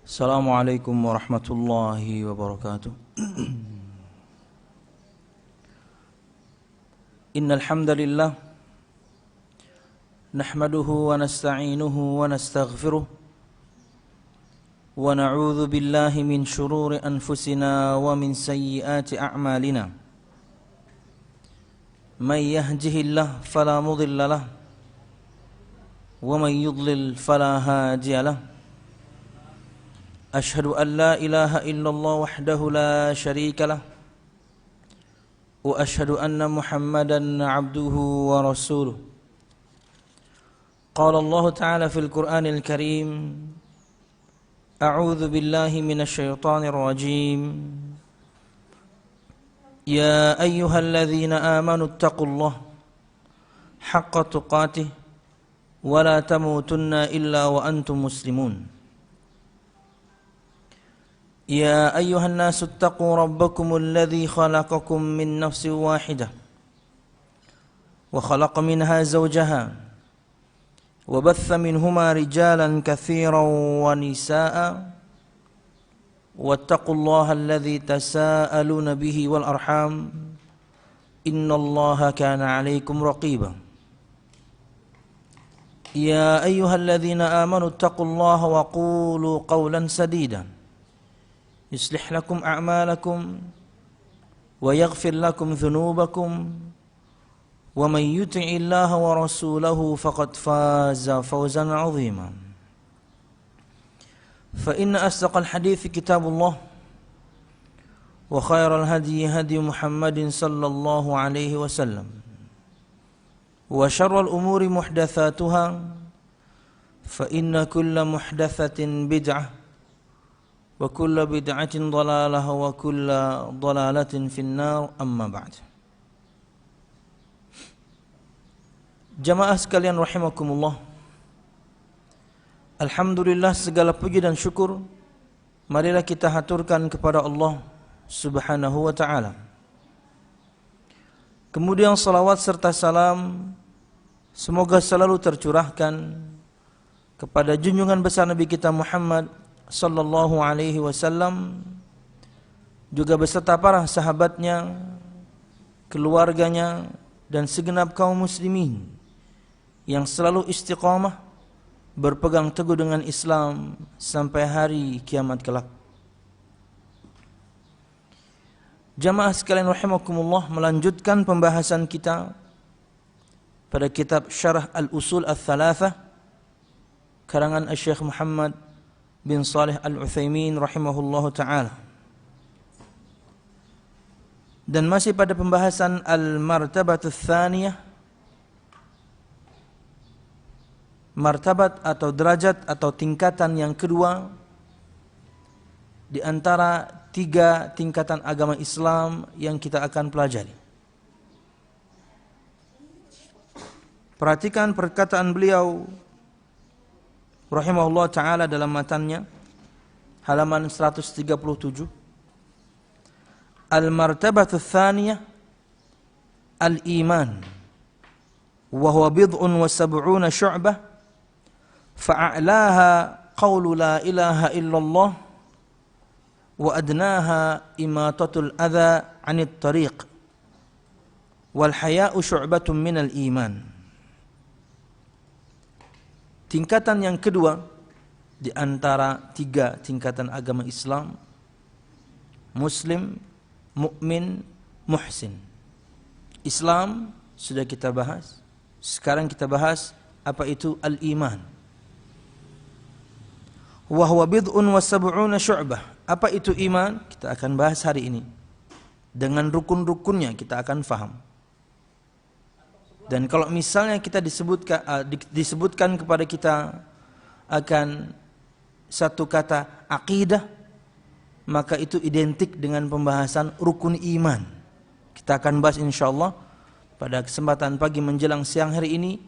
Assalamualaikum warahmatullahi wabarakatuh. Innal hamdalillah nahmaduhu wa nasta'inuhu wa nastaghfiruh wa na'udzu billahi min shururi anfusina wa min sayyiati a'malina. Man yahdihillahu fala mudilla lahu wa man yudlil fala hadiya lahu. أشهد أن لا إله إلا الله وحده لا شريك له وأشهد أن محمدا عبده ورسوله. قال الله تعالى في القرآن الكريم: أعوذ بالله من الشيطان الرجيم. يا أيها الذين آمنوا اتقوا الله حق تقاته ولا تموتن إلا وأنتم مسلمون. يا أيها الناس اتقوا ربكم الذي خلقكم من نفس واحدة وخلق منها زوجها وبث منهما رجالا كثيرا ونساء واتقوا الله الذي تساءلون به والأرحام إن الله كان عليكم رقيبا. يا أيها الذين آمنوا اتقوا الله وقولوا قولا سديدا يصلح لكم أعمالكم ويغفر لكم ذنوبكم ومن يطع الله ورسوله فقد فاز فوزا عظيما. فإن أصدق الحديث كتاب الله وخير الهدي هدي محمد صلى الله عليه وسلم وشر الأمور محدثاتها فإن كل محدثة بدعة وكل بدعة ضلالة وكل ضلالة في النار. أما بعد. Jamaah sekalian rahimakumullah, alhamdulillah, segala puji dan syukur marilah kita haturkan kepada Allah subhanahu wa ta'ala. Kemudian salawat serta salam semoga selalu tercurahkan kepada junjungan besar Nabi kita Muhammad sallallahu alaihi wasallam, juga beserta para sahabatnya, keluarganya, dan segenap kaum muslimin yang selalu istiqamah berpegang teguh dengan Islam sampai hari kiamat kelak. Jamaah sekalian rahimakumullah, melanjutkan pembahasan kita pada kitab Syarah Al-Usul Al-Thalathah karangan Syekh Muhammad bin Shalih Al-Utsaimin rahimahullahu ta'ala. Dan masih pada pembahasan Al-Martabatul Tsaniyah, martabat atau derajat atau tingkatan yang kedua di antara 3 tingkatan agama Islam yang kita akan pelajari. Perhatikan perkataan beliau rahimahullah ta'ala dalam matannya halaman 137. Al-martabatul tsaniyah al-iman wa huwa bid'un wa sab'una syu'bah fa'a'laha qawlu la ilaha illallah wa adnaha imatatul adha 'anit tariq wal haya'u syu'batun minal iman. Tingkatan yang kedua di antara 3 tingkatan agama Islam: Muslim, Mukmin, Muhsin. Islam sudah kita bahas. Sekarang kita bahas apa itu al-iman. Wa huwa bid'un wa sab'una syu'bah. Apa itu iman? Kita akan bahas hari ini. Dengan rukun-rukunnya kita akan faham. Dan kalau misalnya kita disebutkan kepada kita akan satu kata akidah, maka itu identik dengan pembahasan rukun iman. Kita akan bahas insyaallah pada kesempatan pagi menjelang siang hari ini.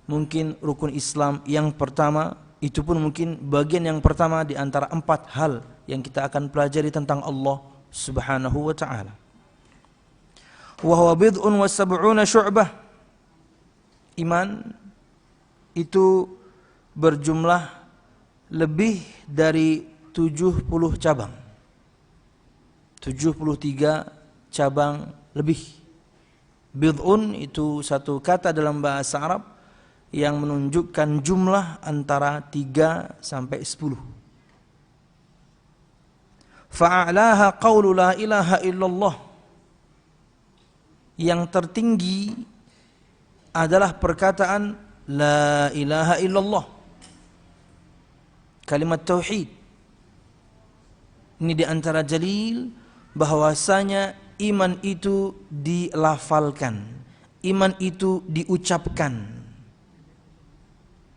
Mungkin rukun Islam yang pertama, itu pun mungkin bagian yang pertama di antara 4 hal yang kita akan pelajari tentang Allah subhanahu wa ta'ala. Wa huwa bid'un wa sab'una syu'bah. Iman itu berjumlah lebih dari 70 cabang. 73 cabang lebih. Bid'un itu satu kata dalam bahasa Arab yang menunjukkan jumlah antara 3 sampai 10. Fa'alaha qawlu la ilaha illallah. Yang tertinggi adalah perkataan la ilaha illallah. Kalimat tauhid. Ini di antara dalil bahwasanya iman itu dilafalkan, iman itu diucapkan.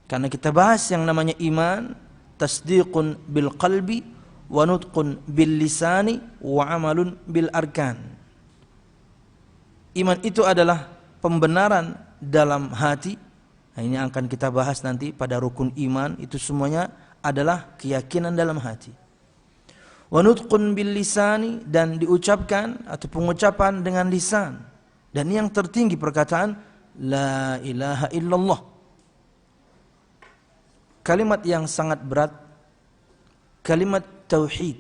Karena kita bahas yang namanya iman, tasdiqun bil qalbi wa nutqun bil lisani wa amalun bil arkan. Iman itu adalah pembenaran dalam hati. Nah, ini akan kita bahas nanti pada rukun iman. Itu semuanya adalah keyakinan dalam hati. Wa nutqun bil lisani, dan diucapkan atau pengucapan dengan lisan. Dan yang tertinggi perkataan la ilaha illallah. Kalimat yang sangat berat, kalimat tauhid,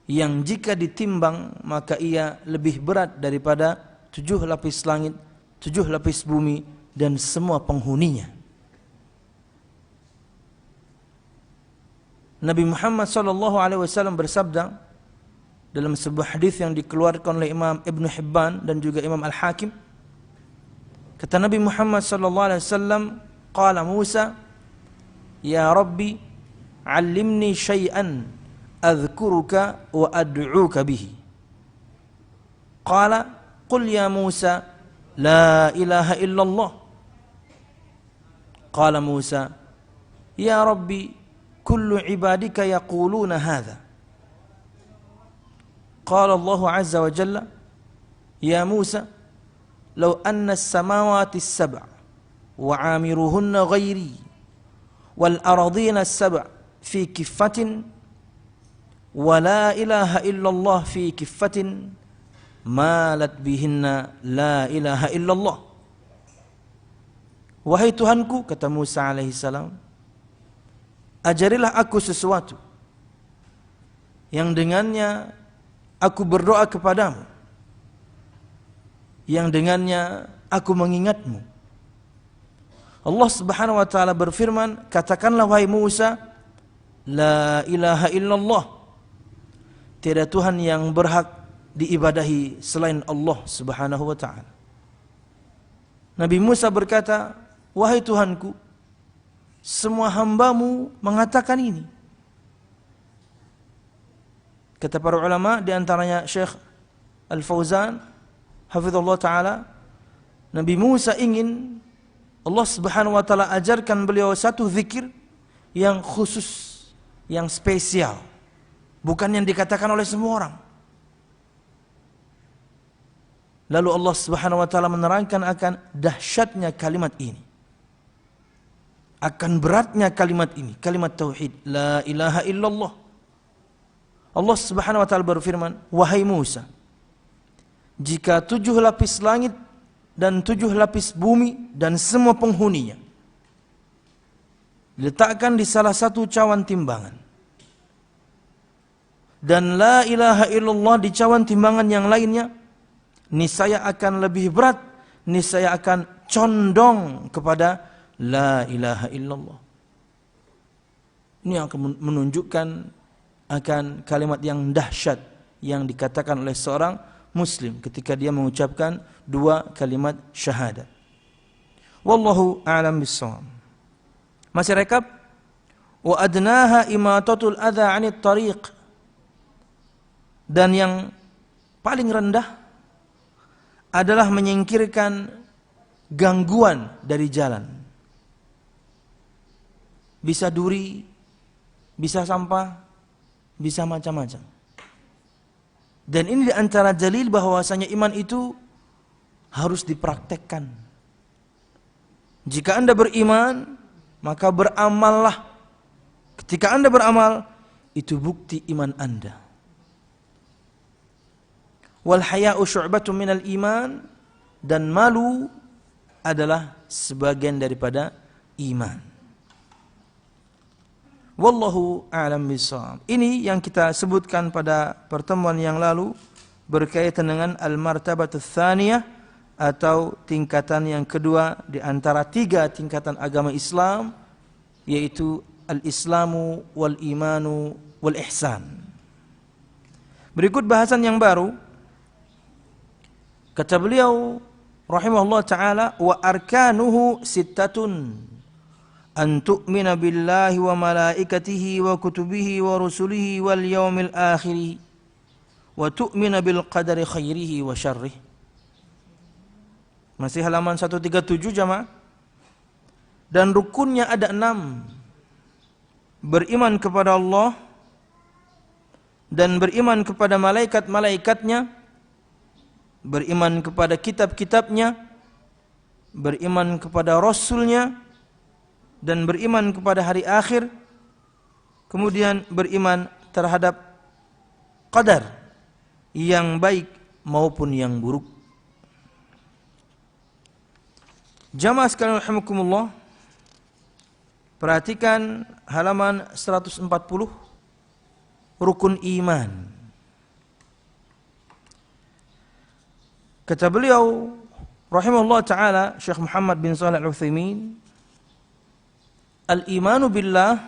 yang jika ditimbang maka ia lebih berat daripada 7 lapis langit, 7 lapis bumi, dan semua penghuninya. Nabi Muhammad SAW bersabda dalam sebuah hadis yang dikeluarkan oleh Imam Ibn Hibban dan juga Imam Al-Hakim. Kata Nabi Muhammad SAW, qala Musa, ya Rabbi, allimni syai'an adhkuruka wa ad'uka bihi. Qala qul ya Musa la ilaha illallah. Qala Musa, ya Rabbi, kullu ibadika yaquluna hadha. Qala Allah azza wa jalla, ya Musa, law anna as-samawati as-sab'a wa 'amiruhunna ghairi wal ardina as-sab'a fi kiffatin wa la ilaha illallah fi kiffatin malat bihinna la ilaha illallah. Wahai Tuhanku, kata Musa alaihi salam, ajarilah aku sesuatu yang dengannya aku berdoa kepadamu, yang dengannya aku mengingatmu. Allah Subhanahu wa taala berfirman, katakanlah wahai Musa, la ilaha illallah. Tiada Tuhan yang berhak diibadahi selain Allah Subhanahu wa taala. Nabi Musa berkata, wahai Tuhanku, semua hambamu mengatakan ini. Kata para ulama, di antaranya Syekh Al-Fauzan hafizallahu taala, Nabi Musa ingin Allah Subhanahu wa taala ajarkan beliau satu zikir yang khusus, yang spesial, bukan yang dikatakan oleh semua orang. Lalu Allah Subhanahu wa taala menerangkan akan dahsyatnya kalimat ini, akan beratnya kalimat ini, kalimat tauhid, la ilaha illallah. Allah Subhanahu wa taala berfirman, wahai Musa, jika 7 lapis langit dan 7 lapis bumi dan semua penghuninya diletakkan di salah satu cawan timbangan, dan la ilaha illallah di cawan timbangan yang lainnya, niscaya akan lebih berat, niscaya akan condong kepada la ilaha illallah. Ini akan menunjukkan akan kalimat yang dahsyat yang dikatakan oleh seorang muslim ketika dia mengucapkan 2 kalimat syahadat. Wallahu a'lam bissawab. Masih rekap, wa adnaha imatatul adza 'anit tariq. Dan yang paling rendah adalah menyingkirkan gangguan dari jalan. Bisa duri, bisa sampah, bisa macam-macam. Dan ini di antara dalil bahwasanya iman itu harus dipraktekkan. Jika Anda beriman, maka beramallah. Ketika Anda beramal, itu bukti iman Anda. Wal haya'u syu'batun minal iman, dan malu adalah sebagian daripada iman. Wallahu a'lam bishawab. Ini yang kita sebutkan pada pertemuan yang lalu berkaitan dengan al-martabatus tsaniyah atau tingkatan yang kedua di antara 3 tingkatan agama Islam, yaitu al-islamu wal imanu wal ihsan. Berikut bahasan yang baru. Kata beliau rahimahullah taala, wa arkanuhu sittatun an tu'mina billahi wa malaikatihi wa kutubihi wa rusulihi wal yawmil akhir wa tu'mina bil qadari khairihi wa syarrih. Masih halaman 137 jamaah. Dan rukunnya ada 6. Beriman kepada Allah dan beriman kepada malaikat-malaikatnya, beriman kepada kitab-kitabnya, beriman kepada rasulnya, dan beriman kepada hari akhir, kemudian beriman terhadap qadar yang baik maupun yang buruk. Jamaah sekalian rahimakumullah, perhatikan halaman 140, rukun iman. Kata beliau rahimahullah taala, Syekh Muhammad bin Shalih Al-Utsaimin, al-imanu billah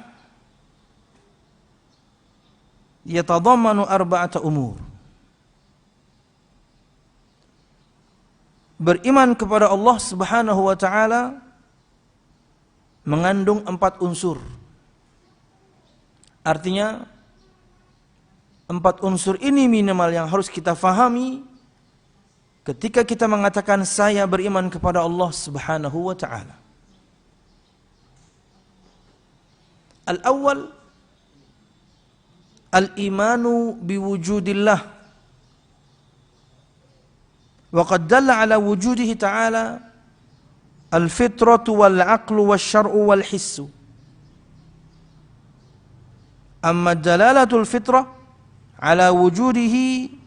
yatadammanu arba'ata umur. Beriman kepada Allah Subhanahu wa taala mengandung 4 unsur. Artinya 4 unsur ini minimal yang harus kita fahami ketika kita mengatakan saya beriman kepada Allah Subhanahu wa taala. Al-awwal al-imanu biwujudillah, wa qad dalla ala wujudihi ta'ala al-fitratu wal-aqlu wasyar'u wal-hissu. Amma dalalatul fitrah ala wujudihi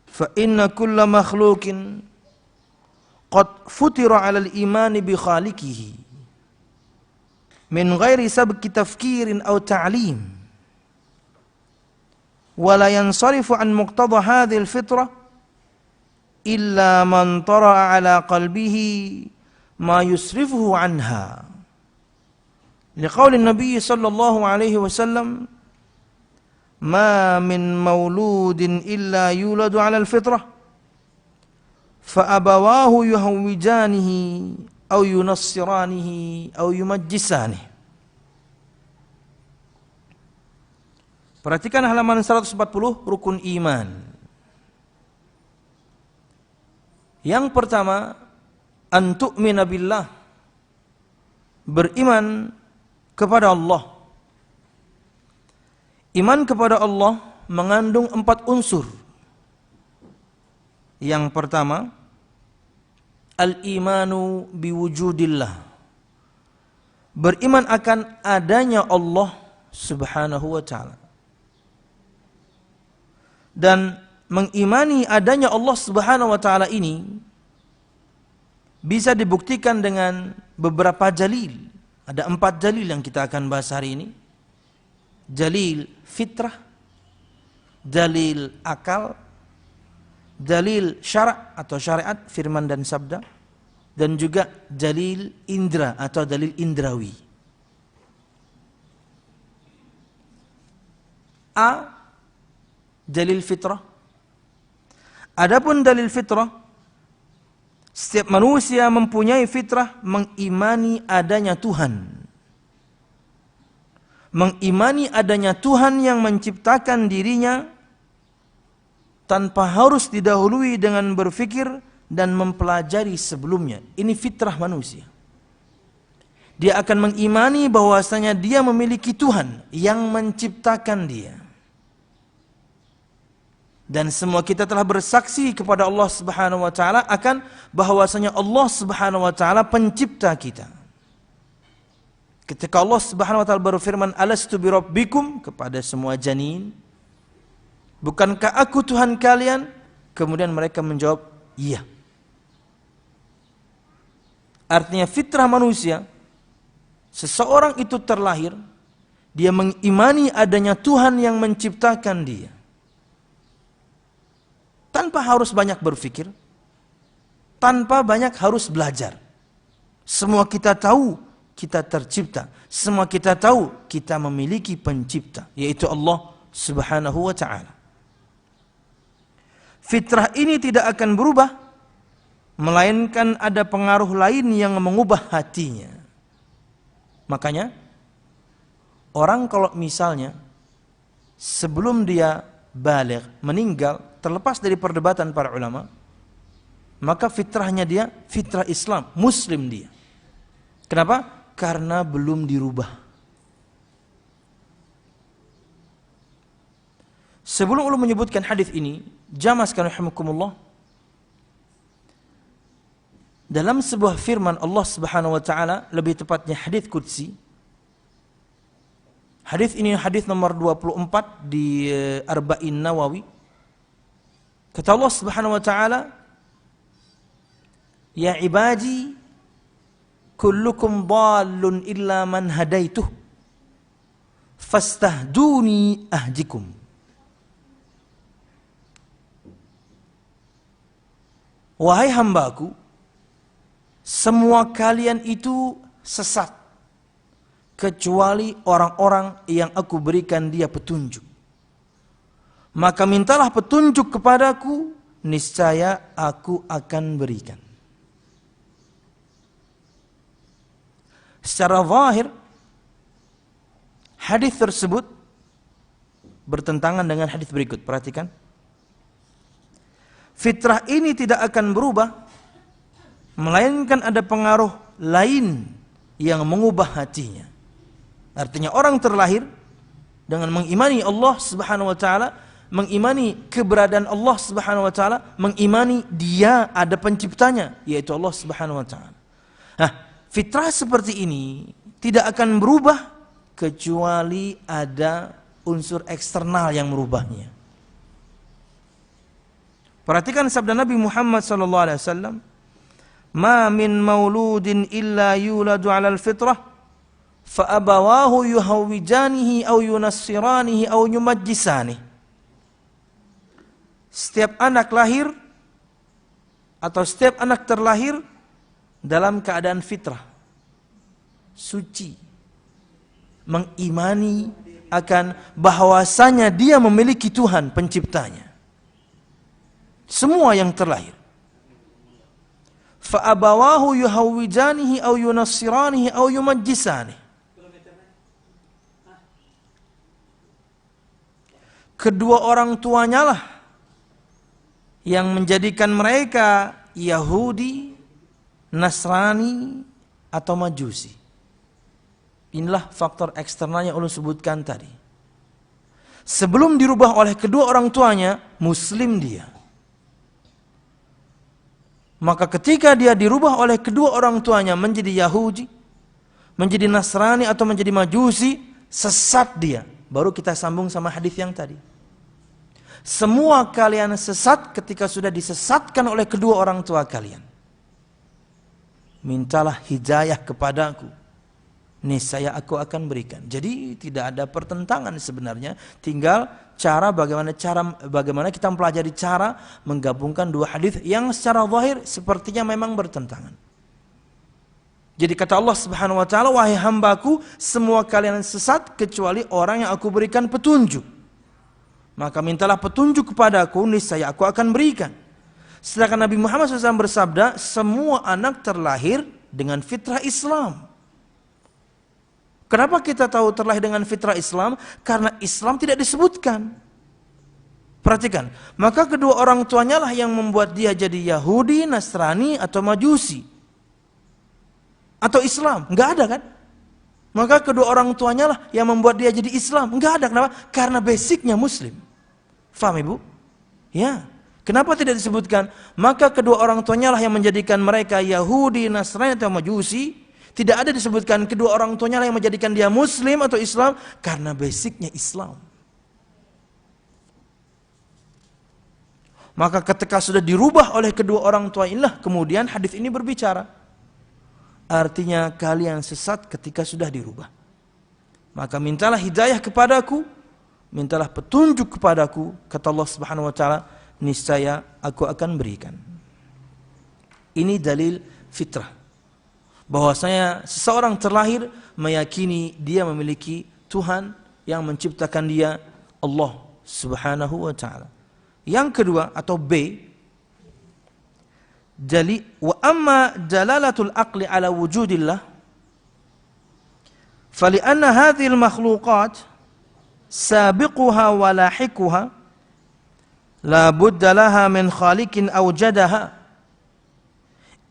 fa inna kulla makhluqin qad futira ala al-imani bi khaliqihi min ghairi sabqi tafkirin aw ta'lim, wa la yansarifu an muqtada hadhihi al-fitrah illa man tara'a ala qalbihi ma yusrifuhu anha. Liqauli Nabi sallallahu alaihi wasallam, ma min mauludin illa yuladu ala al-fitrah fa abawahu yuhawwijanihi aw yunassiranihi aw yumajjisanihi. Perhatikan halaman 140, rukun iman. Yang pertama, an tu'mina billah, beriman kepada Allah. Iman kepada Allah mengandung 4 unsur. Yang pertama, al-imanu biwujudillah, beriman akan adanya Allah Subhanahu wa ta'ala. Dan mengimani adanya Allah Subhanahu wa ta'ala ini bisa dibuktikan dengan beberapa dalil. Ada 4 dalil yang kita akan bahas hari ini. Dalil fitrah, dalil akal, dalil syara' atau syariat, firman dan sabda, dan juga dalil indra atau dalil indrawi. A, dalil fitrah. Adapun dalil fitrah, setiap manusia mempunyai fitrah mengimani adanya Tuhan. Mengimani adanya Tuhan yang menciptakan dirinya tanpa harus didahului dengan berfikir dan mempelajari sebelumnya. Ini fitrah manusia. Dia akan mengimani bahwasanya dia memiliki Tuhan yang menciptakan dia. Dan semua kita telah bersaksi kepada Allah Subhanahu wa taala akan bahwasanya Allah Subhanahu wa taala pencipta kita. Ketika Allah Subhanahu wa taala berfirman, alastu birabbikum, kepada semua janin, bukankah aku Tuhan kalian? Kemudian mereka menjawab, iya. Artinya fitrah manusia, seseorang itu terlahir Dia mengimani adanya Tuhan yang menciptakan dia. Tanpa harus banyak berpikir, tanpa banyak harus belajar. Semua kita tahu kita tercipta. Semua kita tahu kita memiliki pencipta, yaitu Allah Subhanahu wa ta'ala. Fitrah ini tidak akan berubah, melainkan ada pengaruh lain yang mengubah hatinya. Makanya, orang kalau misalnya sebelum dia baligh, meninggal, terlepas dari perdebatan para ulama, maka fitrahnya dia fitrah Islam, Muslim dia. Kenapa? Karena belum dirubah. Sebelum ulun menyebutkan hadis ini, jamaah sekalian rahimakumullah, dalam sebuah firman Allah Subhanahu wa taala, lebih tepatnya hadis qudsi. Hadis ini hadis nomor 24 di Arba'in Nawawi. Kata Allah Subhanahu wa taala, "Ya ibadi, kullukum dhalun illa man hadaituh, fastahduni ahdikum." Wahai hambaku, semua kalian itu sesat, kecuali orang-orang yang aku berikan dia petunjuk. Maka mintalah petunjuk kepadaku, niscaya aku akan berikan. Secara zahir, hadis tersebut bertentangan dengan hadis berikut. Perhatikan. Fitrah ini tidak akan berubah, melainkan ada pengaruh lain yang mengubah hatinya. Artinya orang terlahir dengan mengimani Allah Subhanahu wa taala, mengimani keberadaan Allah Subhanahu wa taala, mengimani dia ada penciptanya, yaitu Allah Subhanahu wa taala. Nah, fitrah seperti ini tidak akan berubah kecuali ada unsur eksternal yang merubahnya. Perhatikan sabda Nabi Muhammad sallallahu alaihi wasallam, "Ma min mauludin illa yuladu 'alal fitrah, fa abawahu yuhawwijanihi aw yunassiranihi aw yumajjisanihi." Setiap anak lahir atau setiap anak terlahir dalam keadaan fitrah, suci, mengimani akan bahwasanya dia memiliki Tuhan penciptanya. Semua yang terlahir. Fa abawahu yuhawwijanihi aw yunassiranihi aw yumajjisanihi. Kedua orang tuanya lah yang menjadikan mereka Yahudi, Nasrani, atau Majusi. Inilah faktor eksternal yang ulun sebutkan tadi. Sebelum dirubah oleh kedua orang tuanya, Muslim dia. Maka ketika dia dirubah oleh kedua orang tuanya menjadi Yahudi, menjadi Nasrani, atau menjadi Majusi, sesat dia. Baru kita sambung sama hadis yang tadi. Semua kalian sesat ketika sudah disesatkan oleh kedua orang tua kalian. Mintalah hidayah kepadaku, niscaya aku akan berikan. Jadi tidak ada pertentangan sebenarnya, tinggal bagaimana kita mempelajari cara menggabungkan dua hadis yang secara zahir sepertinya memang bertentangan. Jadi kata Allah Subhanahu wa taala, "Wahai hambaku, semua kalian sesat kecuali orang yang aku berikan petunjuk. Maka mintalah petunjuk kepadaku, niscaya aku akan berikan." Sedangkan Nabi Muhammad SAW bersabda, semua anak terlahir dengan fitrah Islam. Kenapa kita tahu terlahir dengan fitrah Islam? Karena Islam tidak disebutkan. Perhatikan, maka kedua orang tuanya lah yang membuat dia jadi Yahudi, Nasrani, atau Majusi, atau Islam. Enggak ada kan? Maka kedua orang tuanya lah yang membuat dia jadi Islam. Enggak ada. Kenapa? Karena basicnya Muslim. Faham ibu? Ya. Kenapa tidak disebutkan? Maka kedua orang tuanya lah yang menjadikan mereka Yahudi, Nasrani, atau Majusi. Tidak ada disebutkan kedua orang tuanya lah yang menjadikan dia Muslim atau Islam. Karena basicnya Islam. Maka ketika sudah dirubah oleh kedua orang tua inilah kemudian hadis ini berbicara. Artinya kalian sesat ketika sudah dirubah. Maka mintalah hidayah kepadaku, mintalah petunjuk kepadaku, kata Allah Subhanahu wa taala, niscaya aku akan berikan. Ini dalil fitrah, bahwasanya seseorang terlahir meyakini dia memiliki Tuhan yang menciptakan dia, Allah Subhanahu wa taala. Yang kedua atau B, wa amma dalalatul aqli ala wujudillah fali'anna hadhil makhluqat sabiquha wa lahiquha la budda laha min khaliqin awjadaha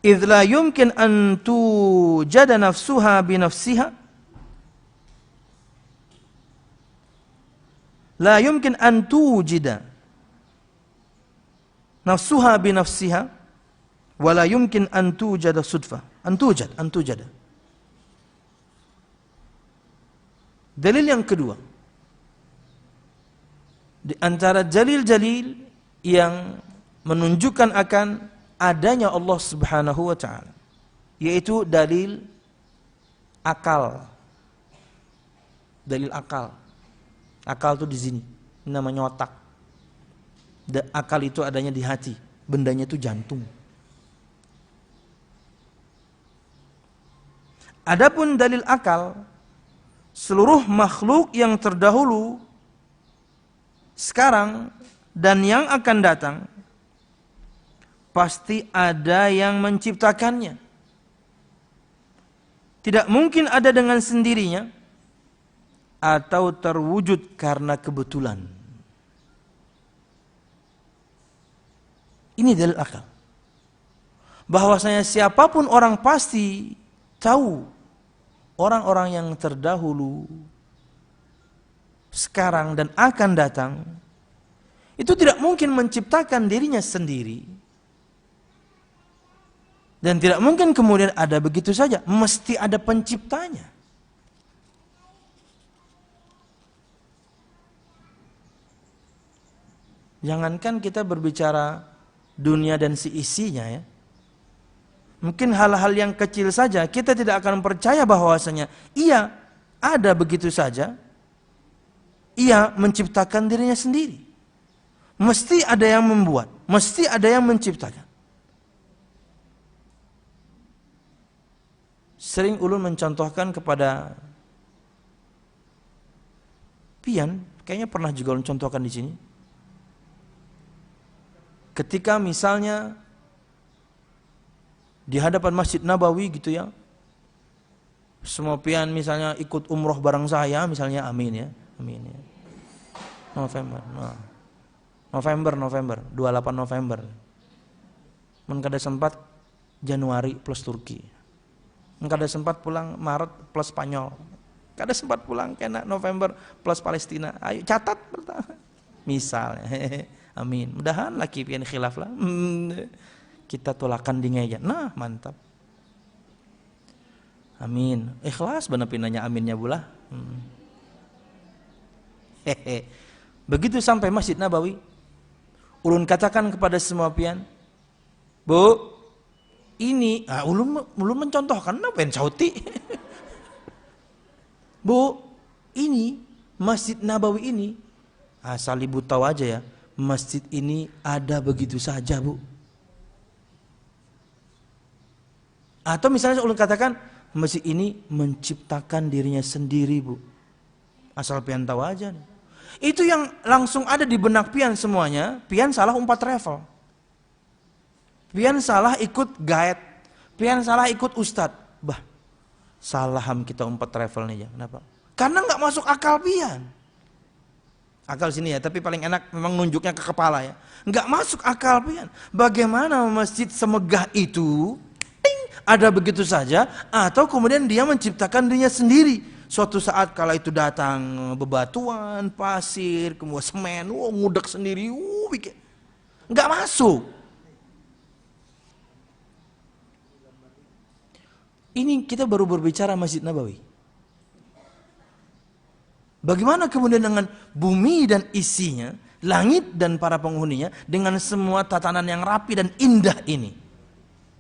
idh la yumkin an tujada nafsuha binafsiha la yumkin an tujida nafsuha binafsiha wa la yumkin an tujada sudfa an tujada. Dalil yang kedua, di antara dalil-dalil yang menunjukkan akan adanya Allah Subhanahu wa taala, yaitu dalil akal. Dalil akal. Akal itu di sini, namanya otak. Akal itu adanya di hati, bendanya itu jantung. Adapun dalil akal, seluruh makhluk yang terdahulu, sekarang, dan yang akan datang, pasti ada yang menciptakannya. Tidak mungkin ada dengan sendirinya, atau terwujud karena kebetulan. Ini dalil akal. Bahwasanya siapapun orang pasti tahu orang-orang yang terdahulu, sekarang dan akan datang, itu tidak mungkin menciptakan dirinya sendiri. Dan tidak mungkin kemudian ada begitu saja, mesti ada penciptanya. Jangankan kita berbicara dunia dan si isinya ya. Mungkin hal-hal yang kecil saja kita tidak akan percaya bahwasanya iya ada begitu saja. Ia menciptakan dirinya sendiri. Mesti ada yang membuat, mesti ada yang menciptakan. Sering ulun mencontohkan kepada pian, kayaknya pernah juga ulun contohkan di sini. Ketika misalnya di hadapan Masjid Nabawi gitu ya, semua pian misalnya ikut umroh bareng saya, misalnya amin ya, amin ya. November, 28 November. Men kada sempat Januari plus Turki. Men kada sempat pulang Maret plus Spanyol. Kada sempat pulang kena November plus Palestina. Ayo catat pertama. Misalnya. Amin. Mudahan laki pian khilaf lah. Kita tolakan di ngeja. Nah, mantap. Amin. Ikhlas benar pinanya aminnya bulah. Begitu sampai Masjid Nabawi, ulun katakan kepada semua pian, Bu, ini, ulun mencontohkan, apa yang sauti? Bu, ini Masjid Nabawi ini, asal ibu tahu aja ya, masjid ini ada begitu saja, Bu. Atau misalnya ulun katakan, masjid ini menciptakan dirinya sendiri, Bu. Asal pian tahu aja nih. Itu yang langsung ada di benak pian semuanya. Pian salah umpat travel. Pian salah ikut guide. Pian salah ikut ustad. Bah, salaham kita umpat travel nih ya. Kenapa? Karena nggak masuk akal pian. Akal sini ya, tapi paling enak memang nunjuknya ke kepala ya. Nggak masuk akal pian. Bagaimana masjid semegah itu ada begitu saja, atau kemudian dia menciptakan dirinya sendiri. Suatu saat kala itu datang bebatuan, pasir, kemudian semen, ngudek sendiri, bikin. Nggak masuk. Ini kita baru berbicara Masjid Nabawi. Bagaimana kemudian dengan bumi dan isinya, langit dan para penghuninya, dengan semua tatanan yang rapi dan indah ini,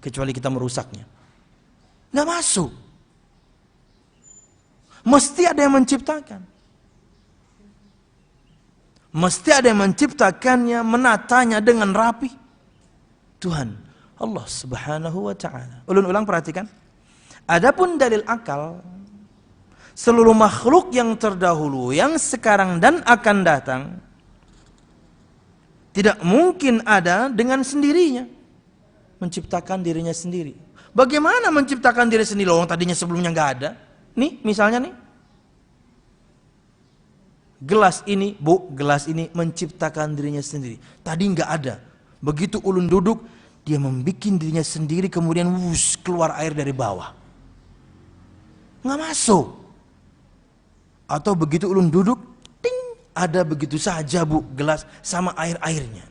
kecuali kita merusaknya. Nggak masuk. Mesti ada yang menciptakan. Mesti ada yang menciptakannya, menatanya dengan rapi. Tuhan, Allah Subhanahu wa ta'ala. Ulun ulang perhatikan. Adapun dalil akal, seluruh makhluk yang terdahulu, yang sekarang dan akan datang, tidak mungkin ada dengan sendirinya. Menciptakan dirinya sendiri. Bagaimana menciptakan diri sendiri? Orang tadinya sebelumnya nggak ada. Nih, misalnya nih. Gelas ini, Bu, gelas ini menciptakan dirinya sendiri. Tadi nggak ada. Begitu ulun duduk, dia membuat dirinya sendiri, kemudian keluar air dari bawah. Nggak masuk. Atau begitu ulun duduk, ting, ada begitu saja, Bu, gelas sama air-airnya.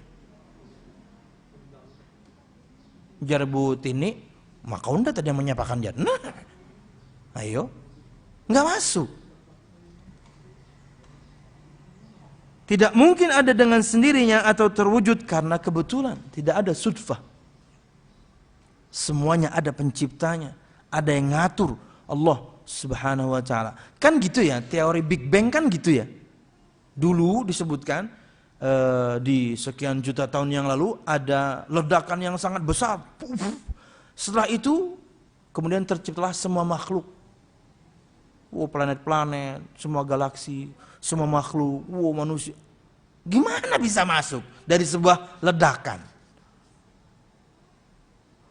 Jar Bu Tini, maka unda tadi yang menyapakan dia. Nah, ayo, nggak masuk. Tidak mungkin ada dengan sendirinya atau terwujud karena kebetulan. Tidak ada sudfah. Semuanya ada penciptanya, ada yang ngatur, Allah Subhanahu wa ta'ala. Kan gitu ya, teori Big Bang kan gitu ya. Dulu disebutkan di sekian juta tahun yang lalu ada ledakan yang sangat besar. Setelah itu kemudian terciptalah semua makhluk. Planet-planet, semua galaksi, semua makhluk, manusia. Gimana bisa masuk dari sebuah ledakan?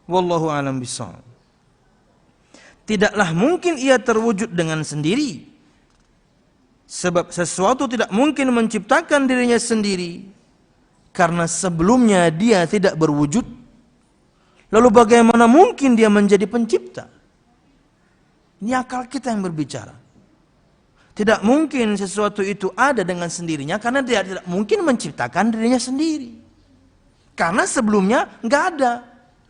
Wallahu a'lam bishawab. Tidaklah mungkin ia terwujud dengan sendiri. Sebab sesuatu tidak mungkin menciptakan dirinya sendiri karena sebelumnya dia tidak berwujud. Lalu bagaimana mungkin dia menjadi pencipta? Ini akal kita yang berbicara. Tidak mungkin sesuatu itu ada dengan sendirinya karena dia tidak mungkin menciptakan dirinya sendiri. Karena sebelumnya nggak ada.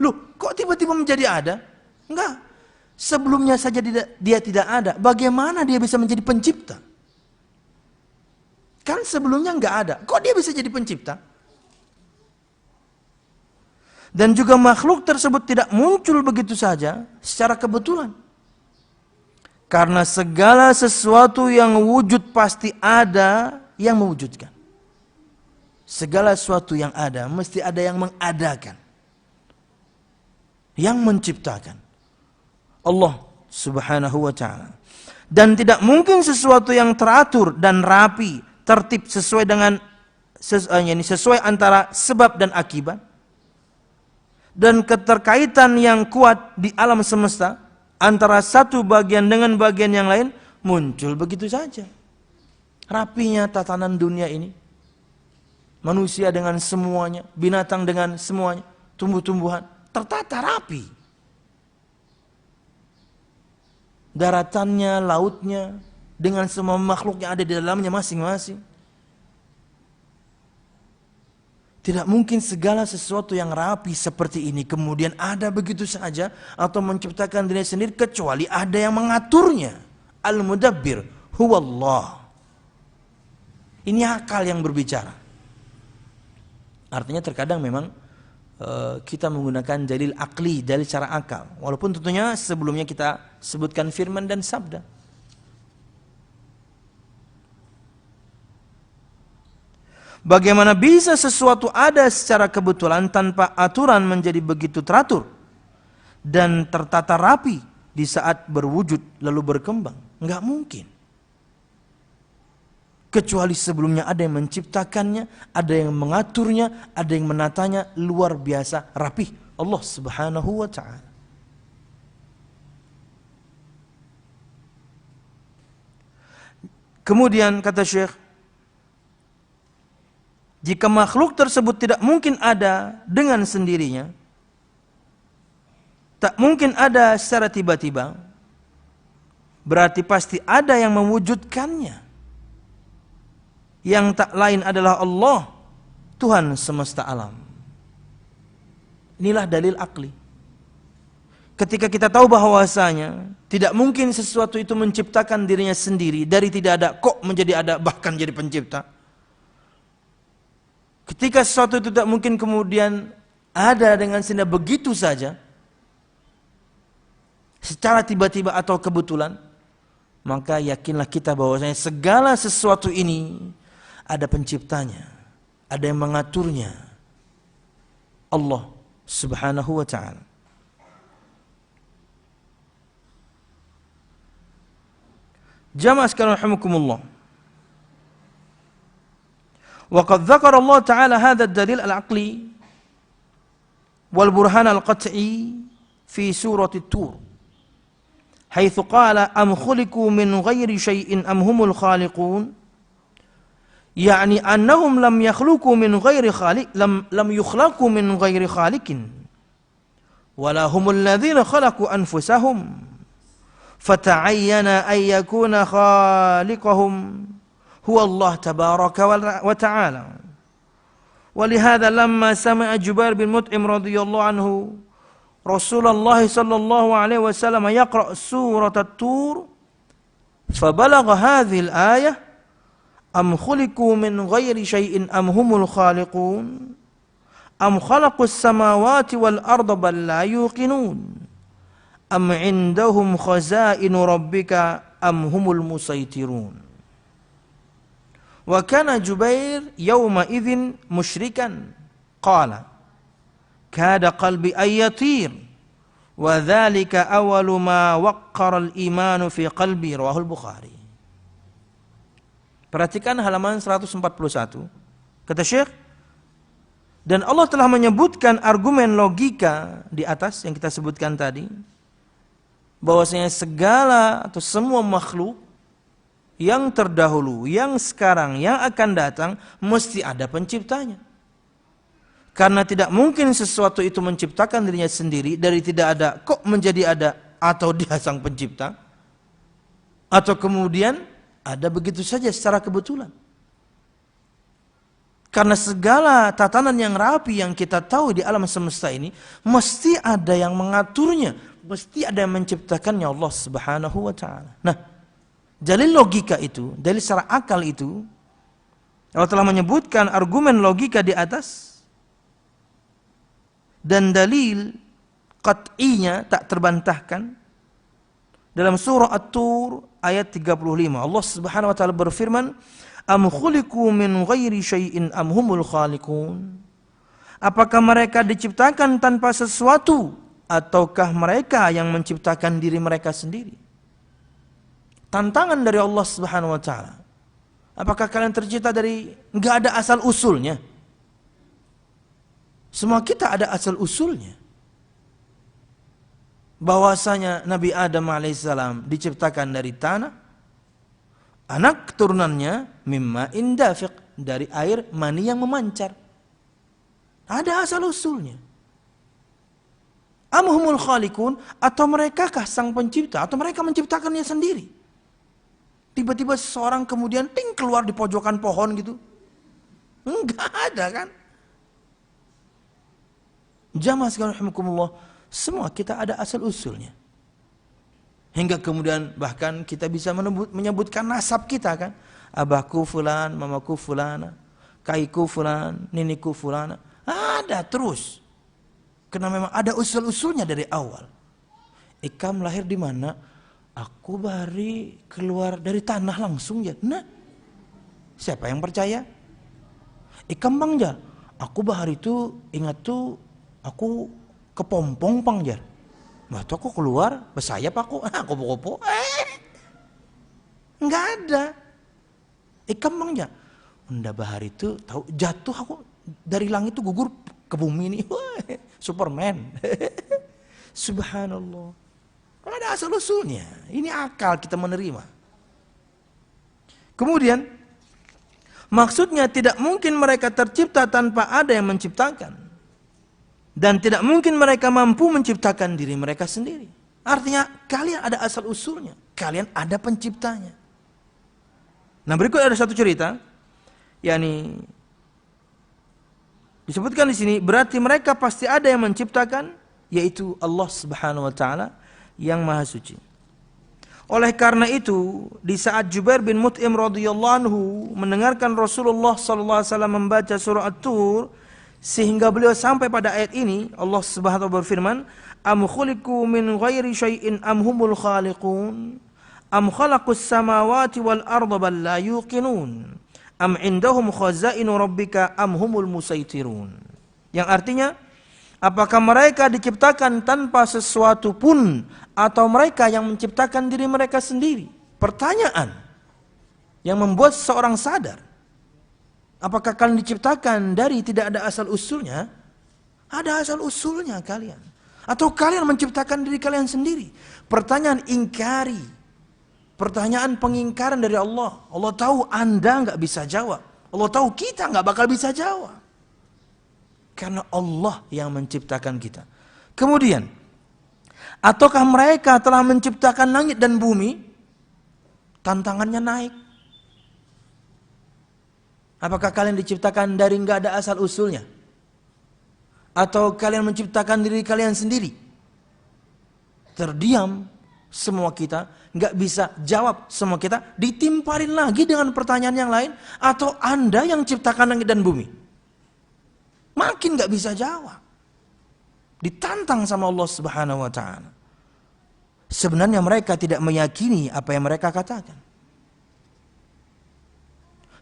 Loh, kok tiba-tiba menjadi ada? Enggak. Sebelumnya saja dia tidak ada. Bagaimana dia bisa menjadi pencipta? Kan sebelumnya nggak ada. Kok dia bisa jadi pencipta? Dan juga makhluk tersebut tidak muncul begitu saja secara kebetulan. Karena segala sesuatu yang wujud pasti ada yang mewujudkan. Segala sesuatu yang ada mesti ada yang mengadakan. Yang menciptakan. Allah Subhanahu wa ta'ala. Dan tidak mungkin sesuatu yang teratur dan rapi, tertib sesuai dengan sesuai antara sebab dan akibat. Dan keterkaitan yang kuat di alam semesta antara satu bagian dengan bagian yang lain muncul begitu saja. Rapinya tatanan dunia ini. Manusia dengan semuanya, binatang dengan semuanya, tumbuh-tumbuhan tertata rapi. Daratannya, lautnya, dengan semua makhluk yang ada di dalamnya masing-masing. Tidak mungkin segala sesuatu yang rapi seperti ini kemudian ada begitu saja atau menciptakan dirinya sendiri kecuali ada yang mengaturnya. Al-Mudabbir huwallah. Ini akal yang berbicara. Artinya terkadang memang kita menggunakan dalil akli, dalil secara akal. Walaupun tentunya sebelumnya kita sebutkan firman dan sabda. Bagaimana bisa sesuatu ada secara kebetulan tanpa aturan menjadi begitu teratur dan tertata rapi di saat berwujud lalu berkembang? Enggak mungkin. Kecuali sebelumnya ada yang menciptakannya, ada yang mengaturnya, ada yang menatanya luar biasa rapih. Allah Subhanahu wa ta'ala. Kemudian kata Syekh, jika makhluk tersebut tidak mungkin ada dengan sendirinya, tak mungkin ada secara tiba-tiba, berarti pasti ada yang mewujudkannya. Yang tak lain adalah Allah, Tuhan semesta alam. Inilah dalil akli. Ketika kita tahu bahwasanya tidak mungkin sesuatu itu menciptakan dirinya sendiri, dari tidak ada kok menjadi ada, bahkan jadi pencipta. Ketika sesuatu itu tidak mungkin kemudian ada dengan sendirinya begitu saja, secara tiba-tiba atau kebetulan, maka yakinlah kita bahwasanya segala sesuatu ini ada penciptanya, ada yang mengaturnya, Allah Subhanahu wa ta'ala. Jamaah sekalian rahimakumullah. Wa qad dzakara Allah Ta'ala hadha ad-dalil al-aqli wal burhan al-qat'i fi surah At-Tur. Haitsu qala am khuliqu min ghairi syai'in am humul khaliqun. Yani annahum lam yakhluqu min ghairi khaliq lam yukhlaqu min ghairi khaliqin. Wala humul ladzina khalaqu anfusahum. Fata'ayyana ay yakuna khaliqahum huwa Allah tabaraka wa ta'ala. Walihada lamma sami'a Jubair bin Mut'im radhiyallahu anhu Rasulullah sallallahu alaihi wasallam yaqra' surat At-Tur fabalagha hadhihi al-ayah am khuliqu min ghairi syai'in am humul khaliqun am khalaqus samawati wal arda bal la yuqinun am indahum khazainu rabbika am humul musaitirun. Wa kana Jubair yawma idzin musyrikan qala kada qalbi ayatir wa dzalika awwalu ma waqqara al-iman fi qalbi rawahul Bukhari. Perhatikan halaman 141. Kata Syekh, dan Allah telah menyebutkan argumen logika di atas yang kita sebutkan tadi, bahwasanya segala atau semua makhluk yang terdahulu, yang sekarang, yang akan datang mesti ada penciptanya. Karena tidak mungkin sesuatu itu menciptakan dirinya sendiri dari tidak ada kok menjadi ada, atau dia sang pencipta, atau kemudian ada begitu saja secara kebetulan. Karena segala tatanan yang rapi yang kita tahu di alam semesta ini mesti ada yang mengaturnya, mesti ada yang menciptakannya, Allah Subhanahu wa ta'ala. Nah, dalil logika itu, dalil secara akal itu, Allah telah menyebutkan argumen logika di atas, dan dalil qat'inya tak terbantahkan dalam surah At-Tur ayat 35. Allah Subhanahu wa ta'ala berfirman, am khuliqu min ghairi syai'in am humul khaliqun. Apakah mereka diciptakan tanpa sesuatu, ataukah mereka yang menciptakan diri mereka sendiri? Tantangan dari Allah Subhanahu wa ta'ala. Apakah kalian tercipta dari enggak ada asal usulnya? Semua kita ada asal usulnya. Bahwasanya Nabi Adam alaihissalam diciptakan dari tanah, anak keturunannya mimma indafiq, dari air mani yang memancar. Ada asal usulnya. Amhumul khaliqun, atau merekakah sang pencipta, atau mereka menciptakannya sendiri? Tiba-tiba seseorang kemudian ting keluar di pojokan pohon gitu. Enggak ada kan? Jamaah sekalian rahimakumullah, semua kita ada asal usulnya. Hingga kemudian bahkan kita bisa menyebutkan nasab kita kan. Abahku fulan, mamaku fulana, kaiku fulan, niniku fulana. Ada terus. Karena memang ada usul-usulnya dari awal. Ikam lahir di mana? Aku bari keluar dari tanah langsung ya. Nah, siapa yang percaya? Ikam bang jar. Aku bahari itu ingat tuh aku kepompong pang jar. Waktu aku keluar bersayap aku kopo-kopo. Enggak ada. Ikam bang jar. Unda bahari itu tahu jatuh aku dari langit itu gugur ke bumi ini. Superman. Subhanallah. Karena ada asal usulnya. Ini akal kita menerima. Kemudian maksudnya tidak mungkin mereka tercipta tanpa ada yang menciptakan. Dan tidak mungkin mereka mampu menciptakan diri mereka sendiri. Artinya kalian ada asal usulnya. Kalian ada penciptanya. Nah, berikut ada satu cerita. yakni disebutkan di sini, berarti mereka pasti ada yang menciptakan, yaitu Allah Subhanahu wa taala yang Maha Suci. Oleh karena itu, di saat Jubair bin Mut'im radhiyallahu anhu mendengarkan Rasulullah sallallahu alaihi wasallam membaca surah At-Tur, sehingga beliau sampai pada ayat ini, Allah Subhanahu wa taala berfirman, "Am khuliqu min ghairi syai'in am humul khaliqun? am khalaqus samawati wal arda bal la yuqinun am indahum khazainu rabbika am humul musaitirun. Yang artinya, apakah mereka diciptakan tanpa sesuatu pun atau mereka yang menciptakan diri mereka sendiri? Pertanyaan yang membuat seseorang sadar. Apakah kalian diciptakan dari tidak ada asal usulnya? Ada asal usulnya kalian. Atau kalian menciptakan diri kalian sendiri? Pertanyaan ingkari. Pertanyaan pengingkaran dari Allah. Allah tahu Anda nggak bisa jawab. Allah tahu kita nggak bakal bisa jawab. Karena Allah yang menciptakan kita. Kemudian, ataukah mereka telah menciptakan langit dan bumi? Tantangannya naik. Apakah kalian diciptakan dari nggak ada asal usulnya? Atau kalian menciptakan diri kalian sendiri? Terdiam semua kita, nggak bisa jawab semua kita, ditimparin lagi dengan pertanyaan yang lain, atau Anda yang ciptakan langit dan bumi? Makin nggak bisa jawab. Ditantang sama Allah Subhanahu wa taala. Sebenarnya mereka tidak meyakini apa yang mereka katakan.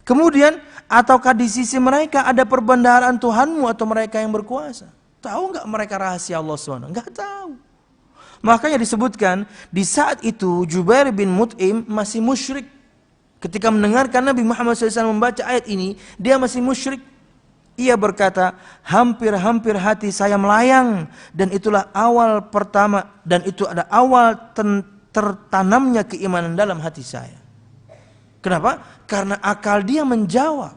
Kemudian, ataukah di sisi mereka ada perbendaharaan Tuhanmu atau mereka yang berkuasa? Tahu nggak mereka rahasia Allah SWT? Nggak tahu. Makanya disebutkan, di saat itu Jubair bin Mut'im masih musyrik. Ketika mendengarkan Nabi Muhammad SAW membaca ayat ini, dia masih musyrik. Ia berkata, hampir-hampir hati saya melayang, dan itulah awal pertama, dan itu ada awal tertanamnya keimanan dalam hati saya. Kenapa? Karena akal dia menjawab.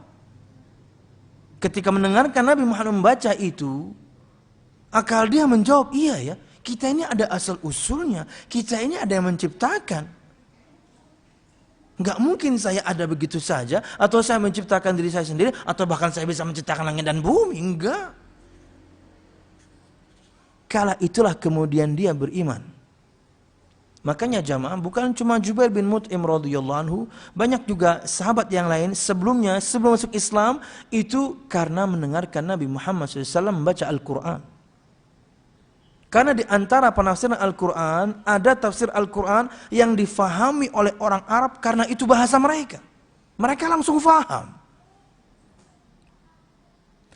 Ketika mendengarkan Nabi Muhammad membaca itu, akal dia menjawab, iya ya, kita ini ada asal usulnya, kita ini ada yang menciptakan. Enggak mungkin saya ada begitu saja, atau saya menciptakan diri saya sendiri, atau bahkan saya bisa menciptakan langit dan bumi. Enggak. Kala itulah kemudian dia beriman. Makanya jamaah, bukan cuma Jubair bin Mut'im radhiyallahu anhu, banyak juga sahabat yang lain sebelum masuk Islam itu karena mendengarkan Nabi Muhammad SAW membaca Al-Quran. Karena di antara penafsiran Al-Quran, ada tafsir Al-Quran yang difahami oleh orang Arab karena itu bahasa mereka. Mereka langsung faham.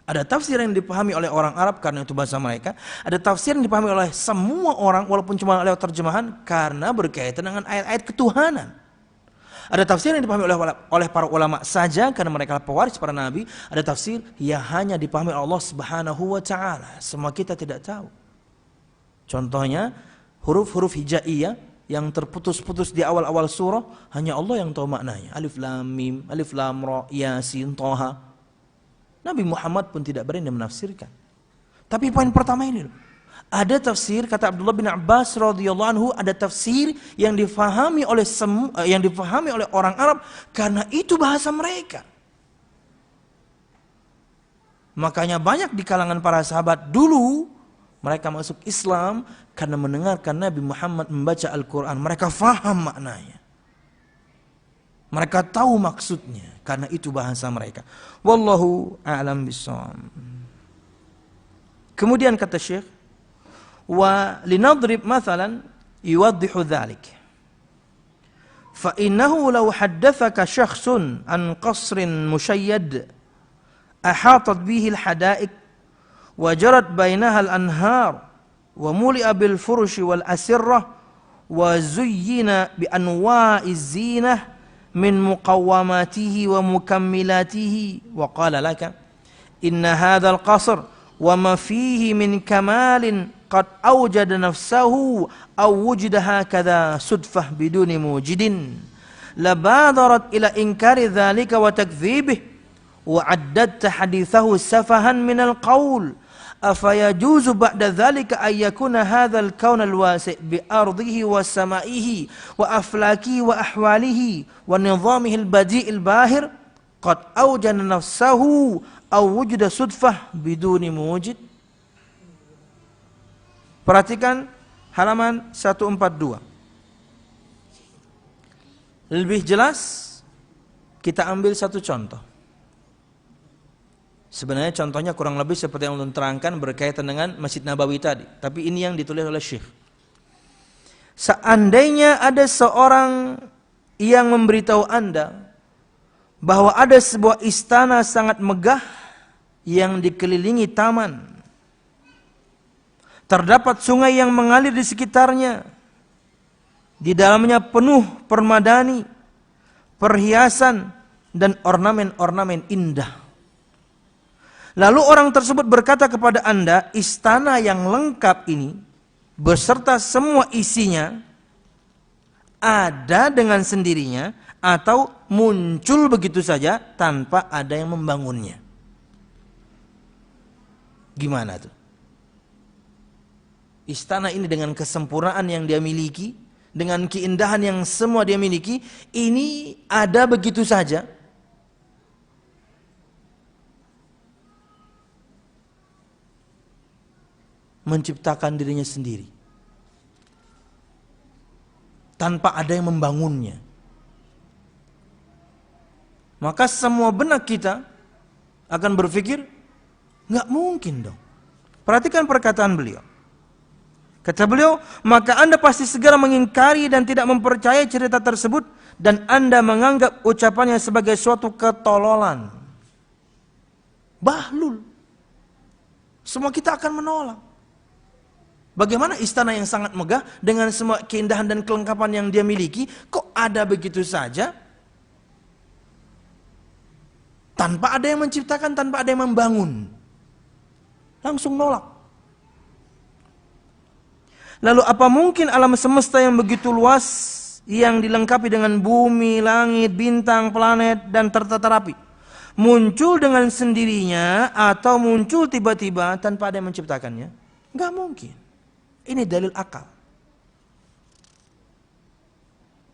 Ada tafsir yang dipahami oleh orang Arab karena itu bahasa mereka. Ada tafsir yang dipahami oleh semua orang walaupun cuma lewat terjemahan karena berkaitan dengan ayat-ayat ketuhanan. Ada tafsir yang dipahami oleh para ulama saja karena mereka pewaris para nabi. Ada tafsir yang hanya dipahami oleh Allah Subhanahu wa taala. Semua kita tidak tahu. Contohnya huruf-huruf hijaiyah yang terputus-putus di awal-awal surah, hanya Allah yang tahu maknanya. Alif lam mim, alif lam ra, yasin, toha. Nabi Muhammad pun tidak berani menafsirkan. Tapi poin pertama ini loh. Ada tafsir, kata Abdullah bin Abbas radhiyallahu anhu, ada tafsir yang difahami oleh orang Arab karena itu bahasa mereka. Makanya banyak di kalangan para sahabat dulu mereka masuk Islam karena mendengarkan Nabi Muhammad membaca Al-Quran. Mereka faham maknanya. Mereka tahu maksudnya karena itu bahasa mereka. Wallahu a'lam bishawab. Kemudian kata Syekh, wa linadrib mathalan yuwaddihu dhalik. Fa innahu law haddathaka syakhsun an qasrin mushayyad ahatat bihi al-hada'iq wa jarat bainaha al-anhar wa muli'a bil furushi wal asirrah wa zuyyina bi anwa'iz zinah min muqawwamatihi wa mukammilatihi wa qala laka inna hadzal qasr wa ma fihi min kamalin qad awjada nafsahu aw wujida hakadha sudfah biduni mujidin labadarat ila inkari dhalika wa takdhibih wa addadta hadithahu safahan min al-qawl afayajuzu ba'da dhalika ay yakuna hadzal kaun al-wasi' bi ardihi wa sama'ihi wa aflakihi wa ahwalihi wa nizamihi al-badi' al-bahir qad awjana nafsahu aw wujida sudfah biduni mujid. Perhatikan halaman 142. Lebih jelas kita ambil satu contoh. Sebenarnya contohnya kurang lebih seperti yang ulun terangkan berkaitan dengan Masjid Nabawi tadi. Tapi ini yang ditulis oleh Syekh. Seandainya ada seorang yang memberitahu Anda bahwa ada sebuah istana sangat megah yang dikelilingi taman. Terdapat sungai yang mengalir di sekitarnya. Di dalamnya penuh permadani, perhiasan, dan ornamen-ornamen indah. Lalu orang tersebut berkata kepada Anda, istana yang lengkap ini beserta semua isinya ada dengan sendirinya atau muncul begitu saja tanpa ada yang membangunnya. Gimana tuh? Istana ini dengan kesempurnaan yang dia miliki, dengan keindahan yang semua dia miliki, ini ada begitu saja. Menciptakan dirinya sendiri. Tanpa ada yang membangunnya. Maka semua benak kita akan berpikir, nggak mungkin dong. Perhatikan perkataan beliau. Kata beliau, maka Anda pasti segera mengingkari dan tidak mempercayai cerita tersebut, dan Anda menganggap ucapannya sebagai suatu ketololan. Bahlul. Semua kita akan menolak. Bagaimana istana yang sangat megah dengan semua keindahan dan kelengkapan yang dia miliki, kok ada begitu saja? Tanpa ada yang menciptakan, tanpa ada yang membangun. Langsung nolak. Lalu apa mungkin alam semesta yang begitu luas, yang dilengkapi dengan bumi, langit, bintang, planet, dan tertata rapi, muncul dengan sendirinya atau muncul tiba-tiba tanpa ada yang menciptakannya? Enggak mungkin. Ini dalil akal.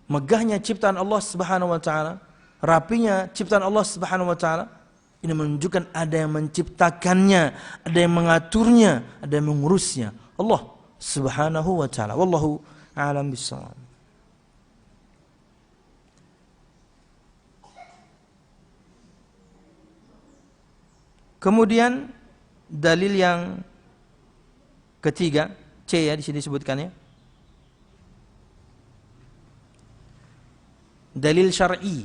Megahnya ciptaan Allah Subhanahu wa taala, rapinya ciptaan Allah Subhanahu wa taala, ini menunjukkan ada yang menciptakannya, ada yang mengaturnya, ada yang mengurusnya. Allah Subhanahu wa taala. Wallahu a'lam bissawab. Kemudian dalil yang ketiga, C ya di sini disebutkannya. Dalil syar'i.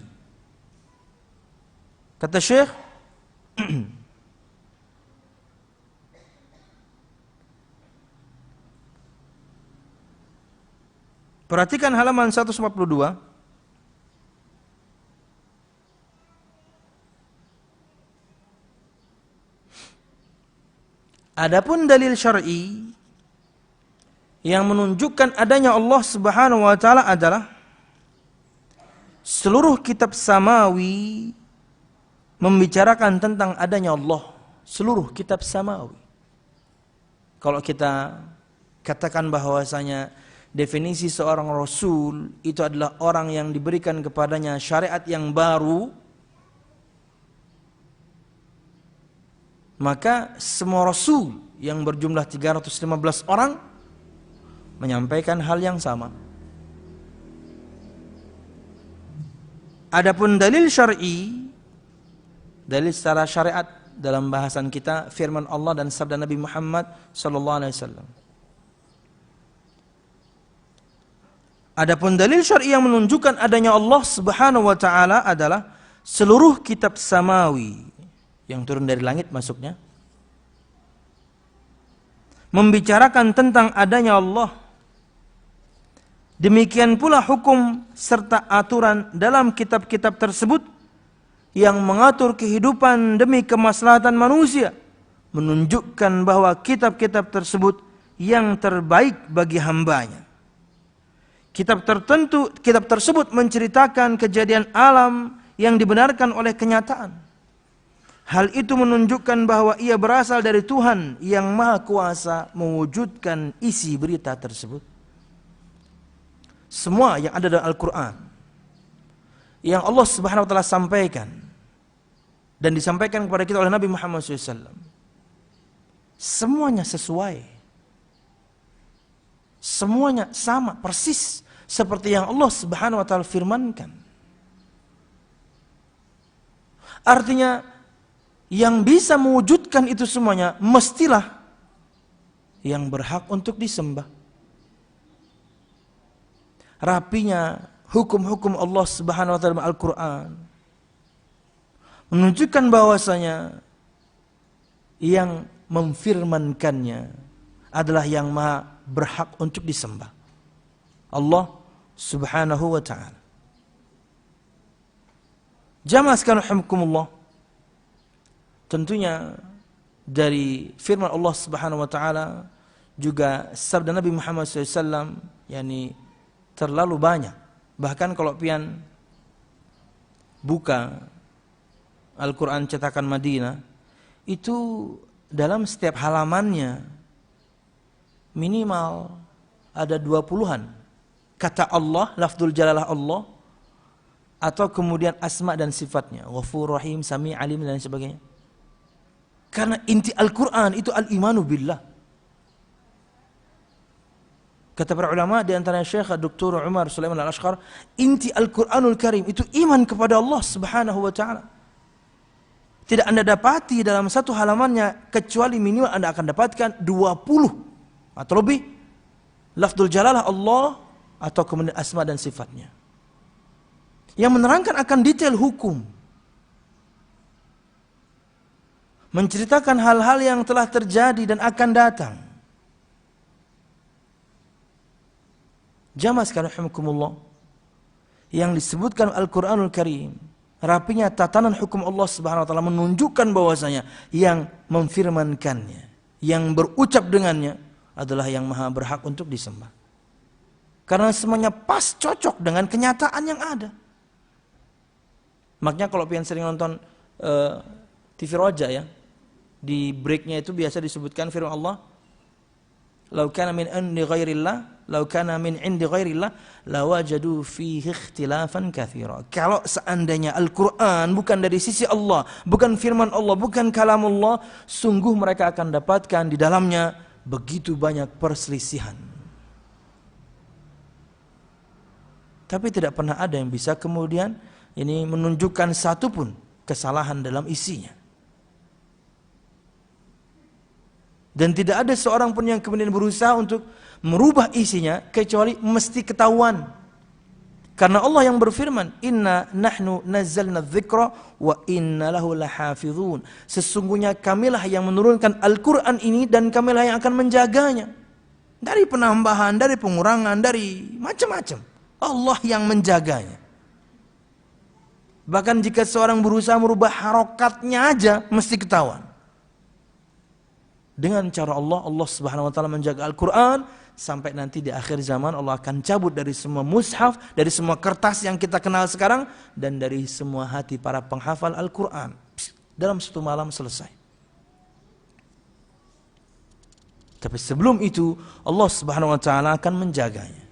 Kata Syekh, perhatikan halaman 142. Adapun dalil syar'i yang menunjukkan adanya Allah Subhanahu wa taala adalah seluruh kitab samawi membicarakan tentang adanya Allah. Seluruh kitab samawi. Kalau kita katakan bahwasanya definisi seorang rasul itu adalah orang yang diberikan kepadanya syariat yang baru, maka semua rasul yang berjumlah 315 orang menyampaikan hal yang sama. Adapun dalil syar'i, dalil secara syariat dalam bahasan kita firman Allah dan sabda Nabi Muhammad sallallahu alaihi wasallam. Adapun dalil syar'i yang menunjukkan adanya Allah Subhanahu wa taala adalah seluruh kitab samawi yang turun dari langit masuknya membicarakan tentang adanya Allah. Demikian pula hukum serta aturan dalam kitab-kitab tersebut yang mengatur kehidupan demi kemaslahatan manusia, menunjukkan bahwa kitab-kitab tersebut yang terbaik bagi hambanya. Kitab tersebut menceritakan kejadian alam yang dibenarkan oleh kenyataan. Hal itu menunjukkan bahwa ia berasal dari Tuhan yang Maha Kuasa mewujudkan isi berita tersebut. Semua yang ada dalam Al-Quran, yang Allah Subhanahu wa taala sampaikan dan disampaikan kepada kita oleh Nabi Muhammad SAW, semuanya sesuai, semuanya sama persis seperti yang Allah Subhanahu wa taala firmankan. Artinya yang bisa mewujudkan itu semuanya mestilah yang berhak untuk disembah. Rapinya hukum-hukum Allah Subhanahu wa taala dalam Al-Qur'an menunjukkan bahwasanya yang memfirmankannya adalah yang maha berhak untuk disembah, Allah Subhanahu wa taala. Jamaah sekalian rahimakumullah, tentunya dari firman Allah Subhanahu wa taala juga sabda Nabi Muhammad SAW, yakni terlalu banyak. Bahkan kalau pian buka Al-Quran cetakan Madinah, itu dalam setiap halamannya minimal ada 20-an kata Allah, lafzul jalalah Allah, atau kemudian asma dan sifatnya, Ghafur Rahim, Sami, Alim dan sebagainya. Karena inti Al-Quran itu al-imanu billah. Kata para ulama di antaranya Syekh Dr. Umar Sulaiman Al-Ashqar, inti Al-Quranul Karim itu iman kepada Allah Subhanahu wa taala. Tidak Anda dapati dalam satu halamannya kecuali minimal Anda akan dapatkan 20 atau lebih lafzul jalalah Allah atau kemudian asma dan sifatnya, yang menerangkan akan detail hukum, menceritakan hal-hal yang telah terjadi dan akan datang. Jamaah sekalian rahimakumullah, yang disebutkan Al-Quranul Karim, rapinya tatanan hukum Allah Subhanahu wa taala menunjukkan bahwasanya yang memfirmankannya, yang berucap dengannya adalah yang maha berhak untuk disembah. Karena semuanya pas cocok dengan kenyataan yang ada. Makanya kalau pian sering nonton TV Roja ya, di breaknya itu biasa disebutkan firman Allah, "Lau kana min indi ghairillah, lau kana min indi ghairillah, lawajadu fihi ikhtilafan katsira." Kalau seandainya Al-Qur'an bukan dari sisi Allah, bukan firman Allah, bukan kalamullah, sungguh mereka akan dapatkan di dalamnya begitu banyak perselisihan. Tapi tidak pernah ada yang bisa kemudian ini menunjukkan satu pun kesalahan dalam isinya. Dan tidak ada seorang pun yang kemudian berusaha untuk merubah isinya kecuali mesti ketahuan. Karena Allah yang berfirman, "Inna nahnu nazzalna dzikra wa inna lahu lahafizun." Sesungguhnya kamilah yang menurunkan Al-Qur'an ini dan kamilah yang akan menjaganya. Dari penambahan, dari pengurangan, dari macam-macam. Allah yang menjaganya. Bahkan jika seorang berusaha merubah harokatnya aja mesti ketahuan. Dengan cara Allah Subhanahu wa taala menjaga Al-Quran sampai nanti di akhir zaman Allah akan cabut dari semua mushaf, dari semua kertas yang kita kenal sekarang, dan dari semua hati para penghafal Al-Quran. Dalam satu malam selesai. Tapi sebelum itu Allah Subhanahu wa taala akan menjaganya.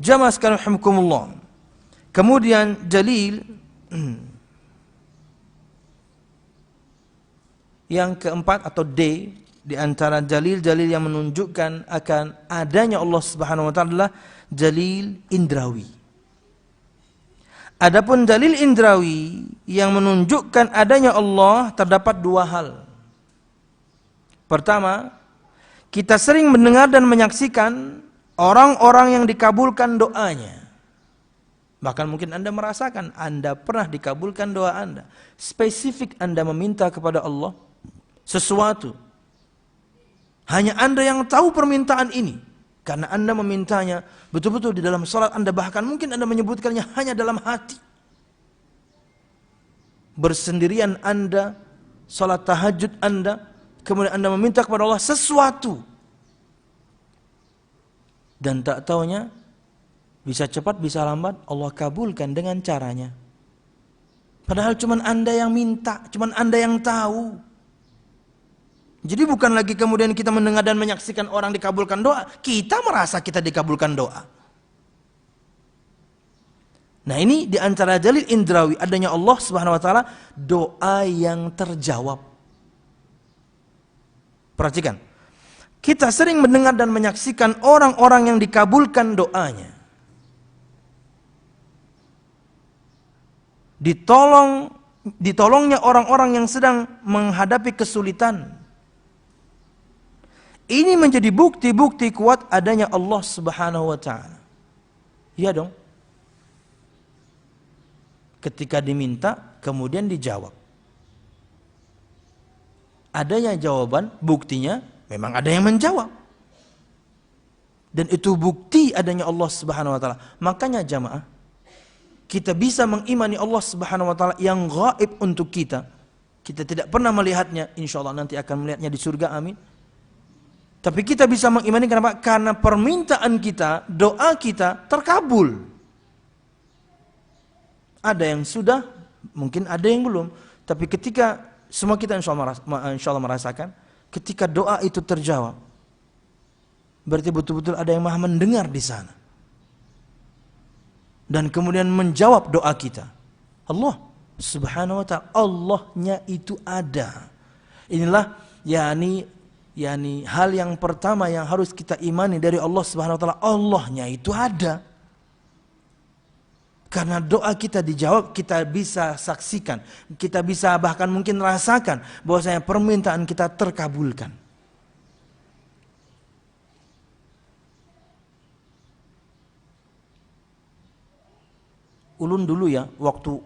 Jamaah sekalian rahimakumullah. Kemudian dalil yang keempat atau D di antara dalil-dalil yang menunjukkan akan adanya Allah Subhanahu wa taala adalah dalil indrawi. Adapun dalil indrawi yang menunjukkan adanya Allah terdapat dua hal. Pertama, kita sering mendengar dan menyaksikan orang-orang yang dikabulkan doanya. Bahkan mungkin Anda merasakan Anda pernah dikabulkan doa Anda. Spesifik Anda meminta kepada Allah sesuatu. Hanya Anda yang tahu permintaan ini. Karena Anda memintanya betul-betul di dalam salat Anda, bahkan mungkin Anda menyebutkannya hanya dalam hati. Bersendirian Anda, salat tahajud Anda, kemudian Anda meminta kepada Allah sesuatu. Dan tak taunya bisa cepat bisa lambat Allah kabulkan dengan caranya. Padahal cuman Anda yang minta, cuman Anda yang tahu. Jadi bukan lagi kemudian kita mendengar dan menyaksikan orang dikabulkan doa, kita merasa kita dikabulkan doa. Nah ini di antara dalil indrawi adanya Allah Subhanahu wa taala, doa yang terjawab. Perhatikan. Kita sering mendengar dan menyaksikan orang-orang yang dikabulkan doanya. Ditolongnya orang-orang yang sedang menghadapi kesulitan. Ini menjadi bukti-bukti kuat adanya Allah Subhanahu wa taala. Iya dong. Ketika diminta, kemudian dijawab. Adanya jawaban, buktinya memang ada yang menjawab. Dan itu bukti adanya Allah Subhanahu wa taala. Makanya jamaah, kita bisa mengimani Allah Subhanahu wa taala yang gaib untuk kita. Kita tidak pernah melihatnya, insyaallah nanti akan melihatnya di surga, amin. Tapi kita bisa mengimani kenapa? Karena permintaan kita, doa kita terkabul. Ada yang sudah, mungkin ada yang belum. Tapi ketika semua kita insyaallah merasakan, ketika doa itu terjawab, berarti betul-betul ada yang maha mendengar di sana. Dan kemudian menjawab doa kita. Allah Subhanahu wa ta'ala, Allahnya itu ada. Inilah yani hal yang pertama yang harus kita imani dari Allah Subhanahu wa ta'ala, Allahnya itu ada. Karena doa kita dijawab, kita bisa saksikan, kita bisa bahkan mungkin rasakan bahwasanya permintaan kita terkabulkan. Ulun dulu ya, waktu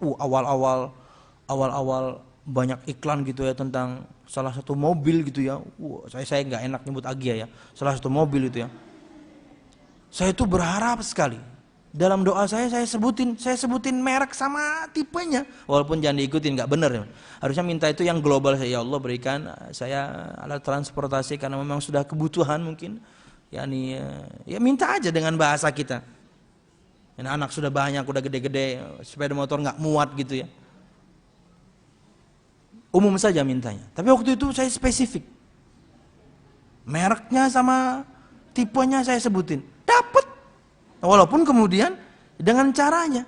awal-awal banyak iklan gitu ya tentang salah satu mobil gitu ya. Saya nggak enak nyebut Agia ya. Salah satu mobil itu ya. Saya itu berharap sekali. Dalam doa saya sebutin merek sama tipenya. Walaupun jangan diikutin, nggak benar ya. Harusnya minta itu yang global. Ya Allah, berikan saya alat transportasi karena memang sudah kebutuhan mungkin. Ya minta aja dengan bahasa kita. Anak sudah banyak, udah gede-gede, sepeda motor nggak muat gitu ya. Umum saja mintanya. Tapi waktu itu saya spesifik. Mereknya sama tipenya saya sebutin. Dapat. Walaupun kemudian dengan caranya.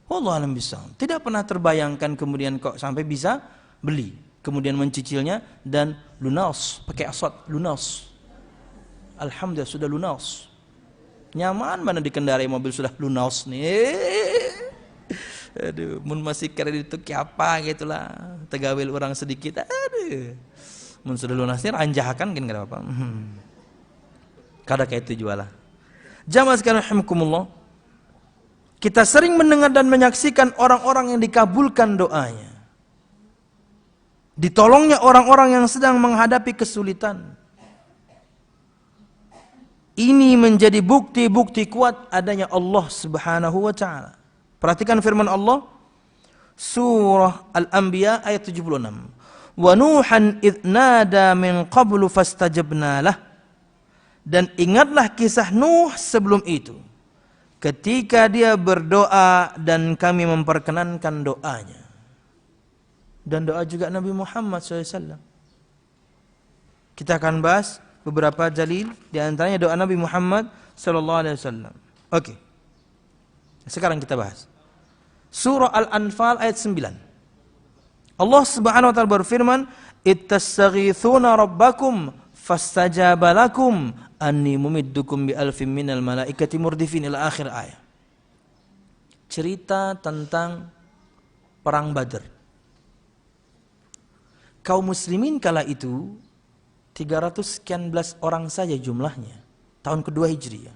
Wallahu a'lam bishawab. Tidak pernah terbayangkan kemudian kok sampai bisa beli. Kemudian mencicilnya dan lunas. Pakai asot, lunas. Alhamdulillah sudah lunas. Nyaman mana dikendarai mobil sudah lunas nih. Aduh, mun masih kredit itu kayak apa gitulah. Tegawil orang sedikit. Aduh. Mun sudah lunas nih ranjahakan kan enggak apa-apa. Kada kayak itu jualah. Jamaah sekalian rahimakumullah. Kita sering mendengar dan menyaksikan orang-orang yang dikabulkan doanya. Ditolongnya orang-orang yang sedang menghadapi kesulitan. Ini menjadi bukti-bukti kuat adanya Allah Subhanahu wa ta'ala. Perhatikan firman Allah surah Al-Anbiya ayat 76. Wa Nuhan idh nada min qablu fastajabna lah. Dan ingatlah kisah Nuh sebelum itu. Ketika dia berdoa dan kami memperkenankan doanya. Dan doa juga Nabi Muhammad SAW. Kita akan bahas beberapa dalil, di antaranya doa Nabi Muhammad sallallahu alaihi wasallam. Oke. Sekarang kita bahas. Surah Al-Anfal ayat 9. Allah Subhanahu wa taala berfirman, "Ittastaghitsuna rabbakum fastajaba lakum anni mumiddukum bi alfin minal malaikati murdifin" ila akhir ayat. Cerita tentang perang Badar. Kaum muslimin kala itu 300 sekian belas orang saja jumlahnya. Tahun kedua Hijriah.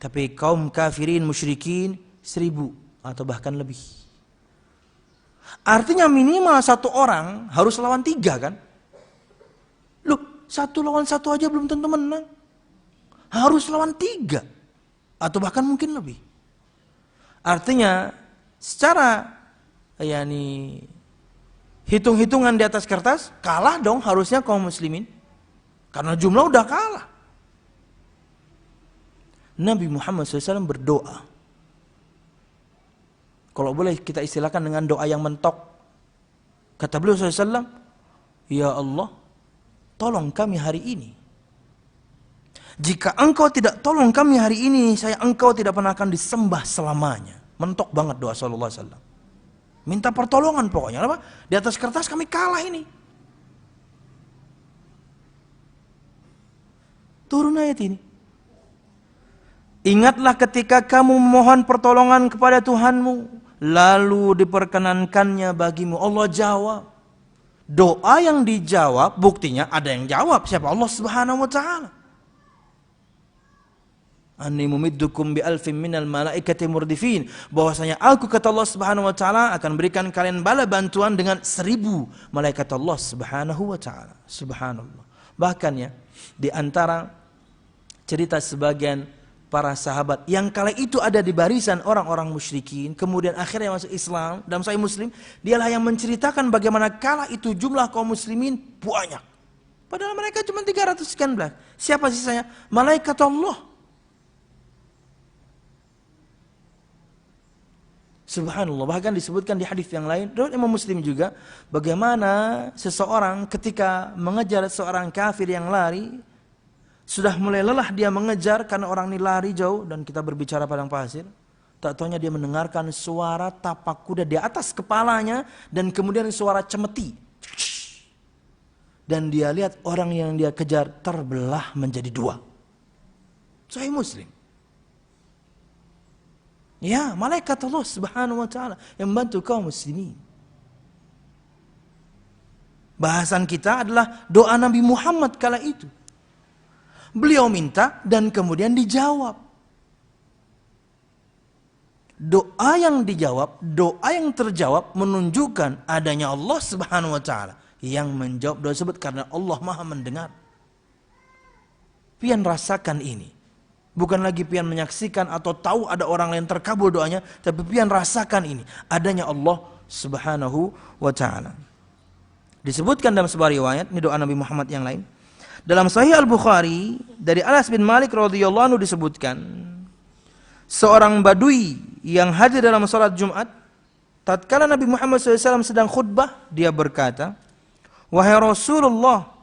Tapi kaum kafirin musyrikin 1000 atau bahkan lebih. Artinya minimal satu orang harus lawan 3 kan? Loh, 1 lawan 1 aja belum tentu menang. Harus lawan 3. Atau bahkan mungkin lebih. Artinya secara hitung-hitungan di atas kertas, kalah dong harusnya kaum muslimin. Karena jumlah udah kalah. Nabi Muhammad SAW berdoa. Kalau boleh kita istilahkan dengan doa yang mentok. Kata beliau SAW, "Ya Allah, tolong kami hari ini. Jika engkau tidak tolong kami hari ini, engkau tidak pernah akan disembah selamanya." Mentok banget doa sallallahu alaihi wasallam. Minta pertolongan pokoknya. Apa? Di atas kertas kami kalah ini. Turun ayat ini. Ingatlah ketika kamu memohon pertolongan kepada Tuhanmu, lalu diperkenankannya bagimu. Allah jawab. Doa yang dijawab, buktinya ada yang jawab. Siapa? Allah Subhanahu wa ta'ala. Anni mumiddukum bi alfin minal malaikati murdifin, bahwasanya aku kata Allah Subhanahu wa taala akan berikan kalian bala bantuan dengan 1000 malaikat Allah Subhanahu wa taala. Subhanallah. Bahkan ya, di antara cerita sebagian para sahabat yang kala itu ada di barisan orang-orang musyrikin, kemudian akhirnya masuk Islam dalam Sahih Muslim, dialah yang menceritakan bagaimana kala itu jumlah kaum muslimin banyak. Padahal mereka cuma 300 sekian belas. Siapa sisanya? Malaikat Allah. Subhanallah, bahkan disebutkan di hadis yang lain, riwayat Imam Muslim juga, bagaimana seseorang ketika mengejar seorang kafir yang lari, sudah mulai lelah dia mengejar karena orang ini lari jauh dan kita berbicara padang pasir. Tak taunya dia mendengarkan suara tapak kuda di atas kepalanya dan kemudian suara cemeti. Dan dia lihat orang yang dia kejar terbelah menjadi 2. Sahih Muslim. Ya, malaikat Allah Subhanahu wa taala yang membantu kaum muslimin. Bahasan kita adalah doa Nabi Muhammad kala itu. Beliau minta dan kemudian dijawab. Doa yang dijawab, doa yang terjawab menunjukkan adanya Allah Subhanahu wa taala yang menjawab doa tersebut karena Allah Maha mendengar. Pian rasakan ini. Bukan lagi pian menyaksikan atau tahu ada orang lain terkabul doanya, tapi pian rasakan ini, adanya Allah Subhanahu wa taala. Disebutkan dalam sebuah riwayat, ini doa Nabi Muhammad yang lain. Dalam Sahih Al-Bukhari dari Anas bin Malik radhiyallahu anhu disebutkan, seorang badui yang hadir dalam salat Jumat, tatkala Nabi Muhammad SAW sedang khutbah, dia berkata, "Wahai Rasulullah,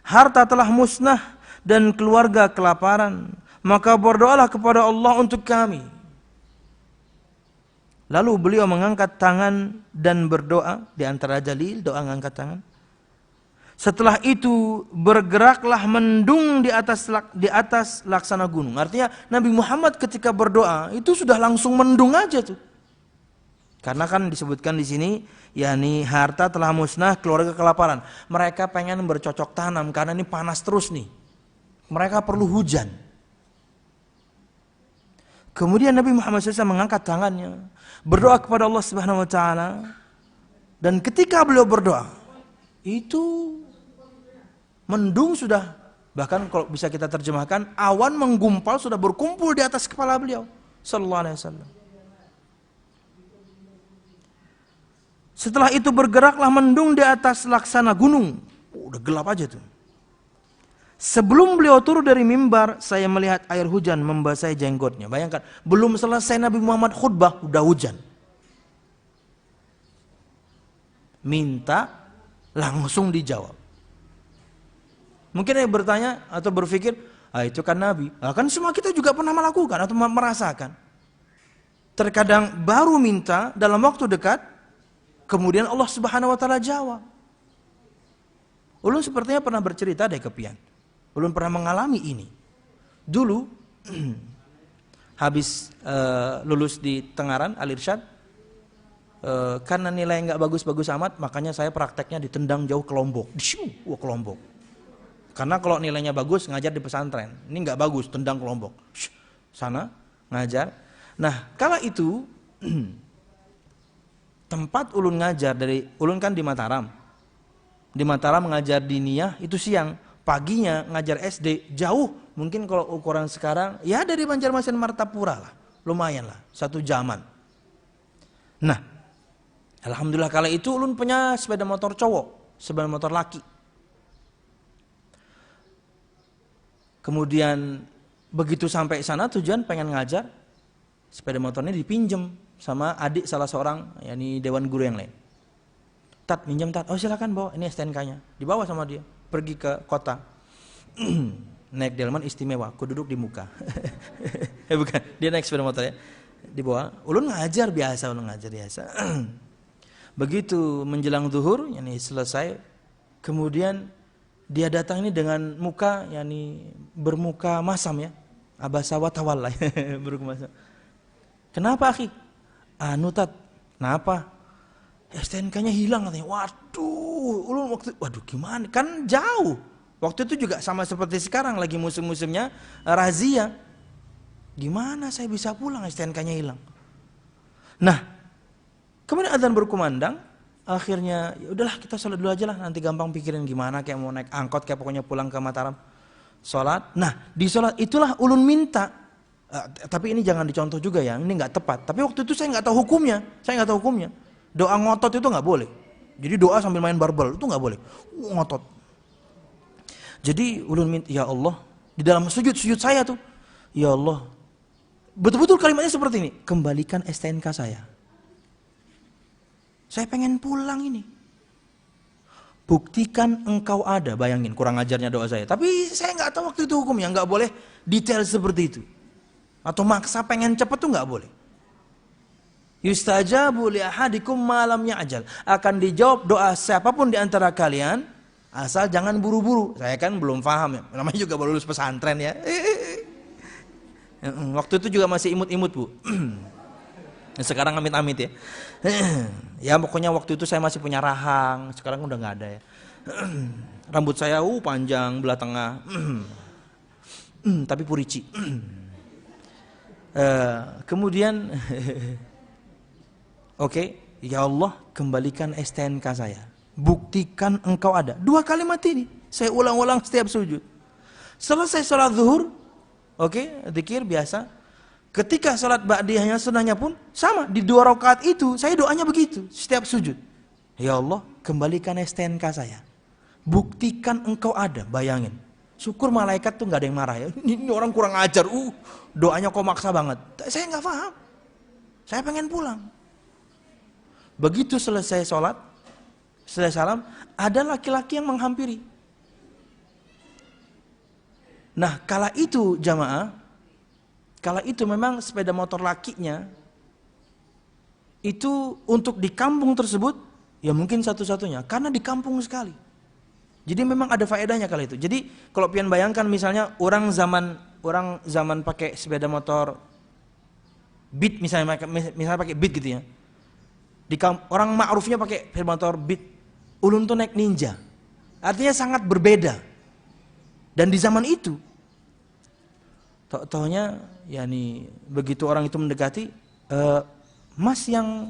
harta telah musnah dan keluarga kelaparan. Maka berdoalah kepada Allah untuk kami." Lalu beliau mengangkat tangan dan berdoa, di antara dalil doa mengangkat tangan. Setelah itu bergeraklah mendung di atas laksana gunung. Artinya Nabi Muhammad ketika berdoa itu sudah langsung mendung aja tuh. Karena kan disebutkan di sini, yakni harta telah musnah, keluarga kelaparan. Mereka pengen bercocok tanam karena ini panas terus nih. Mereka perlu hujan. Kemudian Nabi Muhammad SAW mengangkat tangannya, berdoa kepada Allah Subhanahu wa taala. Dan ketika beliau berdoa, itu mendung sudah, bahkan kalau bisa kita terjemahkan, awan menggumpal sudah berkumpul di atas kepala beliau sallallahu alaihi wasallam. Setelah itu bergeraklah mendung di atas laksana gunung. Udah gelap aja tuh. Sebelum beliau turun dari mimbar, saya melihat air hujan membasahi jenggotnya. Bayangkan, belum selesai Nabi Muhammad khutbah, udah hujan. Minta, langsung dijawab. Mungkin ada yang bertanya atau berpikir, itu kan Nabi. Kan semua kita juga pernah melakukan atau merasakan. Terkadang baru minta dalam waktu dekat, kemudian Allah Subhanahu wa taala jawab. Ulun sepertinya pernah bercerita deh ke pian. Ulun pernah mengalami ini. Dulu habis lulus di Tengaran Al-Irsyad, karena nilai nggak bagus-bagus amat, makanya saya prakteknya ditendang jauh ke Lombok. Ke Lombok. Karena kalau nilainya bagus ngajar di pesantren, ini nggak bagus, tendang ke Lombok. Sana ngajar. Nah, kala itu tempat ulun ngajar, dari ulun kan di Mataram. Di Mataram ngajar diniyah itu siang. Paginya ngajar SD jauh, mungkin kalau ukuran sekarang ya dari Banjarmasin Martapura lah, lumayan lah, 1 jaman. Nah, alhamdulillah kala itu ulun punya sepeda motor cowok, sepeda motor laki. Kemudian begitu sampai sana tujuan pengen ngajar, sepeda motornya dipinjem sama adik salah seorang, yakni dewan guru yang lain. Tat, minjem Tat, oh silakan bawa, ini STNK-nya, dibawa sama dia. Pergi ke kota, naik delman istimewa, aku duduk di muka. Bukan, dia naik sepeda motor ya, dibawa. Ulun ngajar biasa, Begitu menjelang zuhur, yani selesai, kemudian dia datang ini dengan muka, yani bermuka masam ya, abasa wa tawalla, bermuka masam. Kenapa akhi? Anu Tat, kenapa? STNK-nya hilang katanya. Waduh, waduh gimana? Kan jauh. Waktu itu juga sama seperti sekarang lagi musim-musimnya razia. Gimana saya bisa pulang, STNK-nya hilang. Nah, kemudian adzan berkumandang, akhirnya ya udahlah kita sholat dulu aja lah, nanti gampang pikirin gimana, kayak mau naik angkot, kayak pokoknya pulang ke Mataram. Sholat, nah di sholat itulah ulun minta, tapi ini jangan dicontoh juga ya, ini nggak tepat. Tapi waktu itu saya nggak tahu hukumnya, Doa ngotot itu nggak boleh. Jadi doa sambil main barbel itu nggak boleh, ngotot. Jadi ulun minta, ya Allah, di dalam sujud saya tuh, ya Allah, betul-betul kalimatnya seperti ini, kembalikan STNK saya. Saya pengen pulang ini. Buktikan engkau ada, bayangin kurang ajarnya doa saya. Tapi saya nggak tahu waktu itu hukumnya, nggak boleh detail seperti itu. Atau maksa pengen cepet tuh nggak boleh. Yustajabu li ahadikum ma lam ya'jal. Akan dijawab doa siapapun di antara kalian, asal jangan buru-buru. Saya kan belum paham ya. Namanya juga baru lulus pesantren ya. Waktu itu juga masih imut-imut, Bu. Sekarang amit-amit ya. Ya pokoknya waktu itu saya masih punya rahang, sekarang udah nggak ada ya. Rambut saya panjang belah tengah. Tapi purici. Kemudian oke, ya Allah, kembalikan STNK saya. Buktikan engkau ada. 2 kalimat ini saya ulang-ulang setiap sujud. Selesai sholat zuhur, oke, zikir biasa. Ketika sholat ba'diyahnya, sunnahnya pun sama. Di 2 rakaat itu saya doanya begitu setiap sujud. Ya Allah, kembalikan STNK saya. Buktikan engkau ada. Bayangin, syukur malaikat tuh nggak ada yang marah ya. Ini orang kurang ajar. Doanya kok maksa banget. Saya nggak paham. Saya pengen pulang. Begitu selesai sholat, selesai salam, ada laki-laki yang menghampiri. Nah, kala itu jamaah, kala itu memang sepeda motor lakinya itu untuk di kampung tersebut ya mungkin satu-satunya, karena di kampung sekali. Jadi memang ada faedahnya kala itu. Jadi kalau pian bayangkan misalnya orang zaman pakai sepeda motor Beat misalnya pakai Beat gitu ya. Orang ma'rufnya pakai sepeda motor Beat, ulun tuh naik Ninja. Artinya sangat berbeda. Dan di zaman itu taunya yakni begitu orang itu mendekati, Mas yang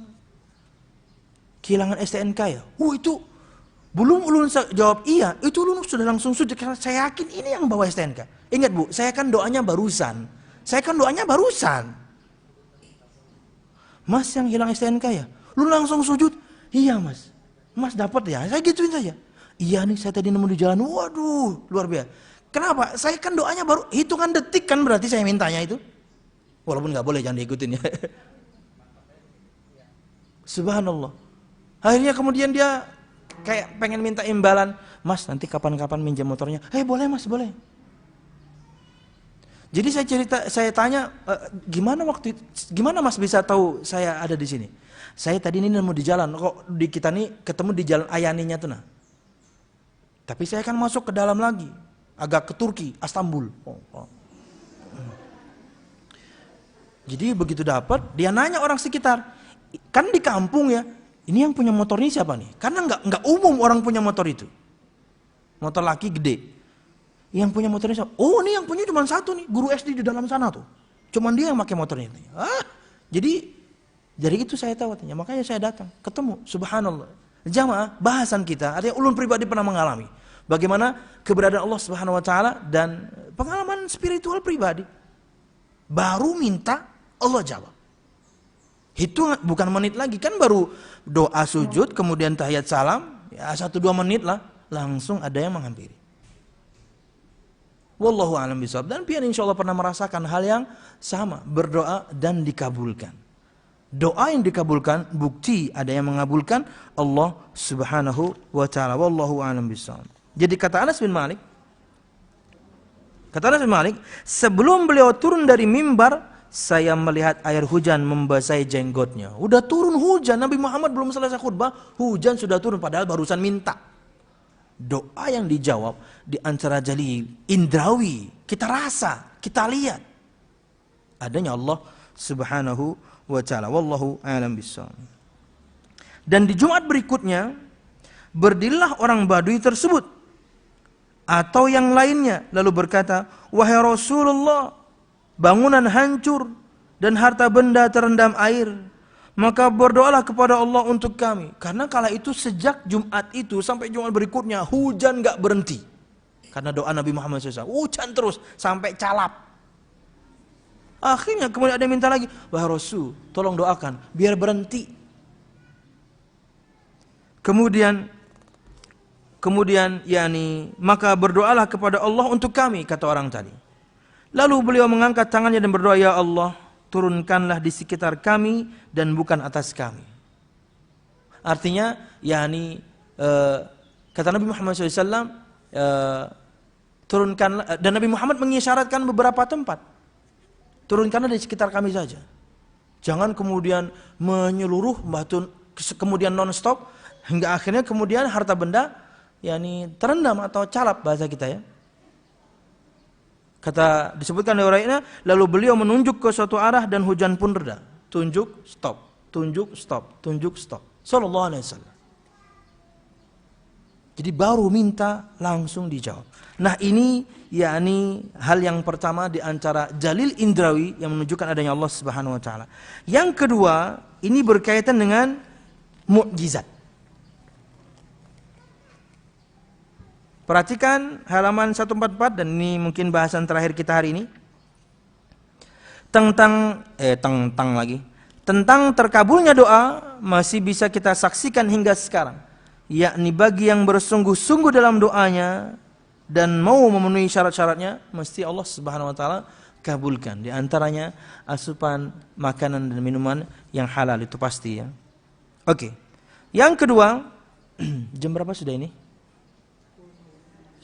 kehilangan STNK ya? Itu belum ulun jawab iya, itu ulun sudah langsung sujud karena saya yakin ini yang bawa STNK. Ingat Bu, saya kan doanya barusan. Mas yang hilang STNK ya? Lu langsung sujud? Iya Mas. Mas dapat ya? Saya gituin saja. Iya nih, saya tadi nemu di jalan. Waduh, luar biasa. Kenapa? Saya kan doanya baru hitungan detik kan berarti saya mintanya itu. Walaupun nggak boleh, jangan diikutin ya. Subhanallah. Akhirnya kemudian dia kayak pengen minta imbalan. Mas, nanti kapan-kapan minjam motornya. Boleh Mas, boleh. Jadi saya tanya, gimana Mas bisa tahu saya ada di sini? Saya tadi ini nemu di jalan, kok di kita nih ketemu di jalan Ayaninya tuh nah. Tapi saya kan masuk ke dalam lagi, agak ke Turki, Istanbul. Jadi begitu dapat, dia nanya orang sekitar, kan di kampung ya, ini yang punya motor ini siapa nih? Karena nggak umum orang punya motor itu, motor laki gede. Yang punya motor ini siapa? Ini yang punya cuma satu nih, guru SD di dalam sana tuh, cuman dia yang pakai motornya. Jadi dari itu saya tahu artinya, makanya saya datang, ketemu. Subhanallah. Jamaah, bahasan kita, artinya ulun pribadi pernah mengalami bagaimana keberadaan Allah Subhanahu wa taala dan pengalaman spiritual pribadi. Baru minta, Allah jawab. Itu bukan menit lagi, kan baru doa sujud, kemudian tahiyat salam, ya 1-2 menit lah, langsung ada yang menghampiri. Wallahu a'lam bishawab. Dan pian insyaallah pernah merasakan hal yang sama, berdoa dan dikabulkan. Doa yang dikabulkan, bukti ada yang mengabulkan Allah Subhanahu wa taala. Wallahu a'lam bishawab. Jadi kata Anas bin Malik, sebelum beliau turun dari mimbar, saya melihat air hujan membasahi jenggotnya. Udah turun hujan, Nabi Muhammad belum selesai khutbah, hujan sudah turun padahal barusan minta. Doa yang dijawab di antara jalil, indrawi, kita rasa, kita lihat adanya Allah Subhanahu wa taala. Wallahu a'lam bishawab. Dan di Jumat berikutnya berdirilah orang Badui tersebut atau yang lainnya lalu berkata, wahai Rasulullah, bangunan hancur, dan harta benda terendam air, maka berdoalah kepada Allah untuk kami. Karena kala itu sejak Jumat itu sampai Jumat berikutnya hujan gak berhenti. Karena doa Nabi Muhammad SAW, hujan terus sampai calap. Akhirnya kemudian ada yang minta lagi, wahai Rasul, tolong doakan biar berhenti. Kemudian yakni maka berdoalah kepada Allah untuk kami, kata orang tadi. Lalu beliau mengangkat tangannya dan berdoa, ya Allah, turunkanlah di sekitar kami dan bukan atas kami. Artinya yakni kata Nabi Muhammad SAW, turunkanlah, dan Nabi Muhammad mengisyaratkan beberapa tempat. Turunkanlah di sekitar kami saja. Jangan kemudian menyeluruh, kemudian non-stop, hingga akhirnya kemudian harta benda yakni terendam atau calap bahasa kita ya. Kata disebutkan di ayatnya, lalu beliau menunjuk ke suatu arah dan hujan pun reda. Tunjuk, stop. Tunjuk, stop. Tunjuk, stop. Sallallahu alaihi wasallam. Jadi baru minta langsung dijawab. Nah ini yakni hal yang pertama di antara dalil indrawi yang menunjukkan adanya Allah Subhanahu wa taala. Yang kedua, ini berkaitan dengan mukjizat. Perhatikan halaman 144 dan ini mungkin bahasan terakhir kita hari ini. Tentang terkabulnya doa masih bisa kita saksikan hingga sekarang. Yakni bagi yang bersungguh-sungguh dalam doanya dan mau memenuhi syarat-syaratnya, mesti Allah Subhanahu wa taala kabulkan. Di antaranya asupan makanan dan minuman yang halal, itu pasti ya. Oke. Yang kedua, jam berapa sudah ini?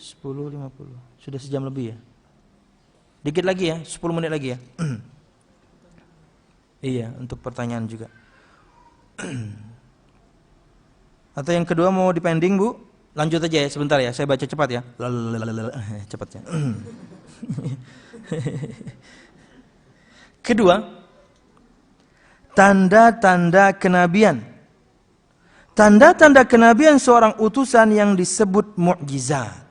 10.50. Sudah sejam lebih ya. Dikit lagi ya, 10 menit lagi ya. Iya, untuk pertanyaan juga. Atau yang kedua mau dipending, Bu? Lanjut aja ya, sebentar ya, saya baca cepat ya. Cepat ya. Kedua, tanda-tanda kenabian. Tanda-tanda kenabian seorang utusan yang disebut mukjizat,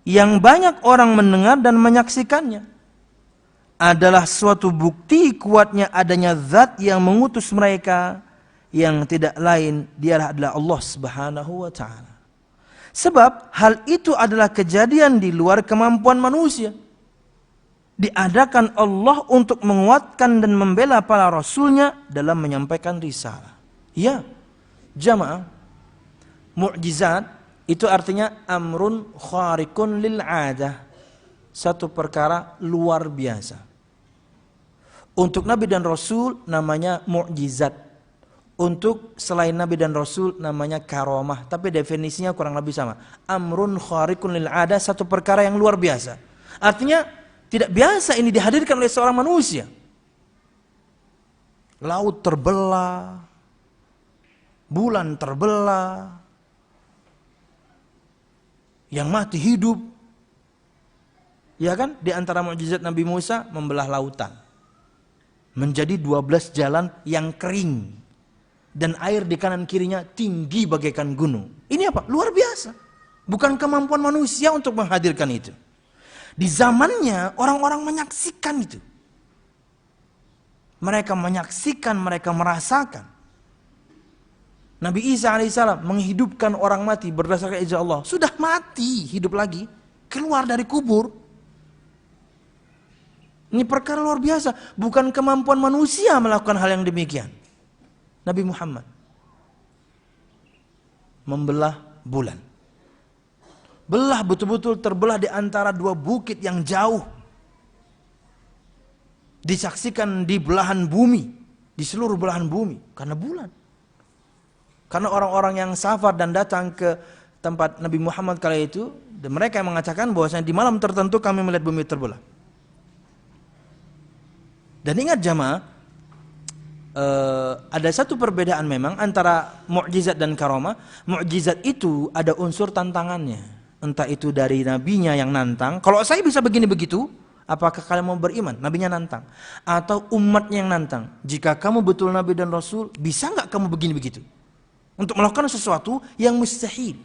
yang banyak orang mendengar dan menyaksikannya, adalah suatu bukti kuatnya adanya zat yang mengutus mereka, yang tidak lain dialah adalah Allah Subhanahu wa taala. Sebab hal itu adalah kejadian di luar kemampuan manusia. Diadakan Allah untuk menguatkan dan membela para rasulnya dalam menyampaikan risalah. Ya, jamaah, mukjizat itu artinya amrun khariqun lil 'adah. Satu perkara luar biasa. Untuk Nabi dan Rasul namanya mukjizat. Untuk selain Nabi dan Rasul namanya karamah, tapi definisinya kurang lebih sama. Amrun khariqun lil 'adah, satu perkara yang luar biasa. Artinya tidak biasa ini dihadirkan oleh seorang manusia. Laut terbelah, bulan terbelah, yang mati hidup. Ya kan? Di antara mukjizat Nabi Musa membelah lautan menjadi 12 jalan yang kering. Dan air di kanan kirinya tinggi bagaikan gunung. Ini apa? Luar biasa. Bukan kemampuan manusia untuk menghadirkan itu. Di zamannya orang-orang menyaksikan itu. Mereka menyaksikan, mereka merasakan. Nabi Isa alaihissalam menghidupkan orang mati berdasarkan izin Allah. Sudah mati, hidup lagi. Keluar dari kubur. Ini perkara luar biasa. Bukan kemampuan manusia melakukan hal yang demikian. Nabi Muhammad membelah bulan. Belah betul-betul terbelah di antara dua bukit yang jauh. Disaksikan di belahan bumi, di seluruh belahan bumi karena bulan. Karena orang-orang yang safar dan datang ke tempat Nabi Muhammad kala itu, dan mereka yang mengatakan bahwasanya di malam tertentu kami melihat bumi terbelah. Dan ingat jamaah, ada satu perbedaan memang antara mukjizat dan karamah. Mukjizat itu ada unsur tantangannya. Entah itu dari nabinya yang nantang. Kalau saya bisa begini begitu, apakah kalian mau beriman? Nabinya nantang. Atau umatnya yang nantang. Jika kamu betul nabi dan rasul, bisa nggak kamu begini begitu? Untuk melakukan sesuatu yang mustahil.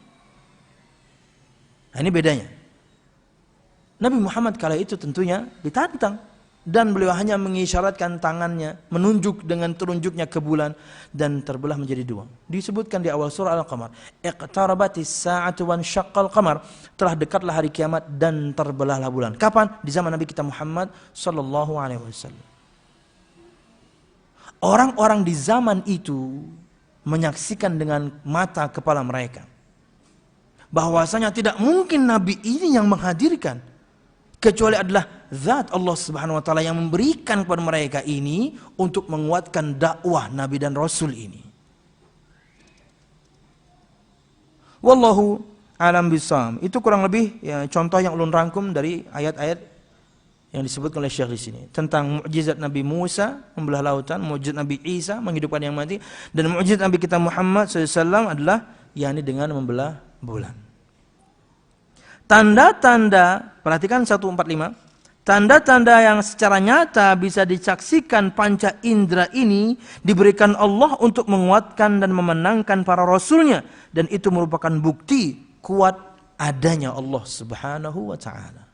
Nah, ini bedanya. Nabi Muhammad kala itu tentunya ditantang, dan beliau hanya mengisyaratkan tangannya, menunjuk dengan telunjuknya ke bulan, dan terbelah menjadi dua. Disebutkan di awal surah Al-Qamar, iqtarabatis sa'atu wan syaqqal qamar, telah dekatlah hari kiamat dan terbelahlah bulan. Kapan? Di zaman Nabi kita Muhammad sallallahu alaihi wasallam. Orang-orang di zaman itu menyaksikan dengan mata kepala mereka bahwasanya tidak mungkin Nabi ini yang menghadirkan, kecuali adalah zat Allah Subhanahu wa taala yang memberikan kepada mereka ini untuk menguatkan dakwah Nabi dan Rasul ini. Wallahu alam bisawab. Itu kurang lebih ya, contoh yang ulun rangkum dari ayat-ayat yang disebutkan oleh Syekh di sini tentang mukjizat Nabi Musa membelah lautan, mukjizat Nabi Isa menghidupkan yang mati, dan mukjizat Nabi kita Muhammad SAW adalah yakni dengan membelah bulan. Tanda-tanda, perhatikan 145, tanda-tanda yang secara nyata bisa disaksikan panca indera ini diberikan Allah untuk menguatkan dan memenangkan para rasulnya, dan itu merupakan bukti kuat adanya Allah Subhanahu wa taala.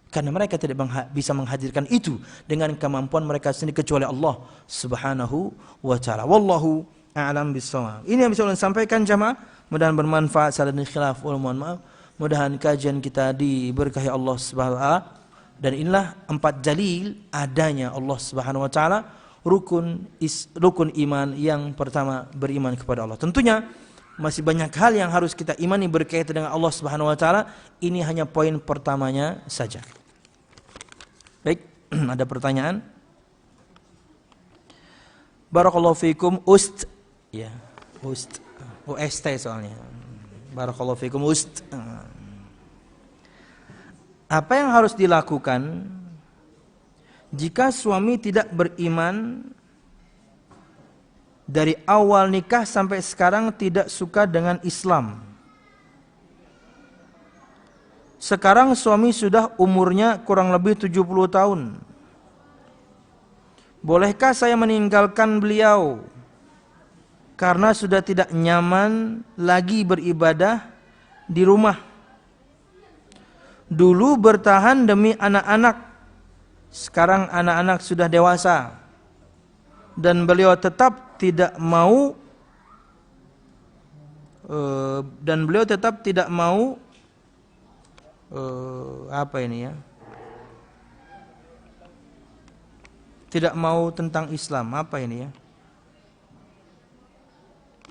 Karena mereka tidak bisa menghadirkan itu dengan kemampuan mereka sendiri kecuali Allah Subhanahu wa taala. Wallahu a'lam bissawab. Ini yang bisa saya sampaikan jamaah, mudah-mudahan bermanfaat. Salah dan khilaf, mohon maaf. Mudah-mudahan kajian kita diberkahi Allah Subhanahu wa taala. Dan inilah 4 dalil adanya Allah Subhanahu wa taala, rukun iman. Yang pertama, beriman kepada Allah. Tentunya masih banyak hal yang harus kita imani berkaitan dengan Allah Subhanahu wa taala. Ini hanya poin pertamanya saja. Baik, ada pertanyaan? Barakallahu fikum ust. Ya, ust. UST soalnya. Barakallahu fikum ust. Apa yang harus dilakukan jika suami tidak beriman dari awal nikah sampai sekarang tidak suka dengan Islam? Sekarang suami sudah umurnya kurang lebih 70 tahun. Bolehkah saya meninggalkan beliau karena sudah tidak nyaman lagi beribadah di rumah? Dulu bertahan demi anak-anak, sekarang anak-anak sudah dewasa, dan beliau tetap tidak mau apa ini ya? Tidak mau tentang Islam, apa ini ya?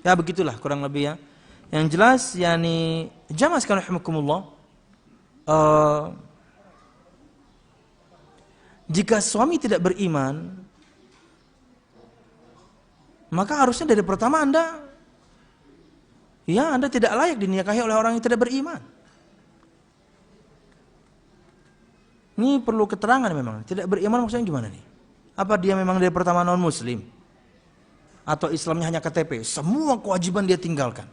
Ya begitulah kurang lebih ya. Yang jelas yakni jamaah sekalian rahimakumullah, jika suami tidak beriman, maka harusnya dari pertama Anda tidak layak dinikahi oleh orang yang tidak beriman. Ini perlu keterangan memang. Tidak beriman maksudnya gimana nih? Apa dia memang dari pertama non muslim? Atau Islamnya hanya KTP? Semua kewajiban dia tinggalkan.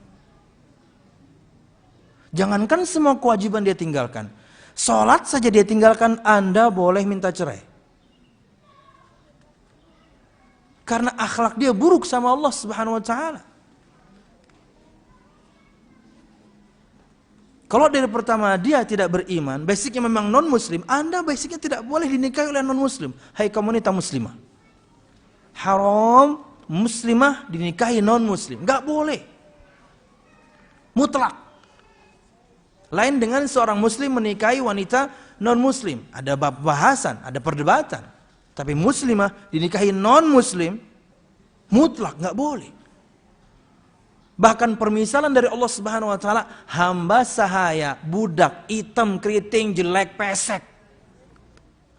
Jangankan semua kewajiban dia tinggalkan, sholat saja dia tinggalkan, Anda boleh minta cerai. Karena akhlak dia buruk sama Allah Subhanahu wa taala. Kalau dari pertama dia tidak beriman, basicnya memang non muslim, Anda basicnya tidak boleh dinikahi oleh non muslim. Hai komunitas muslimah, haram muslimah dinikahi non muslim, nggak boleh, mutlak. Lain dengan seorang muslim menikahi wanita non muslim, ada bahasan, ada perdebatan. Tapi muslimah dinikahi non muslim, mutlak nggak boleh. Bahkan permisalan dari Allah Subhanahu wa taala, hamba sahaya, budak, hitam, keriting, jelek, pesek.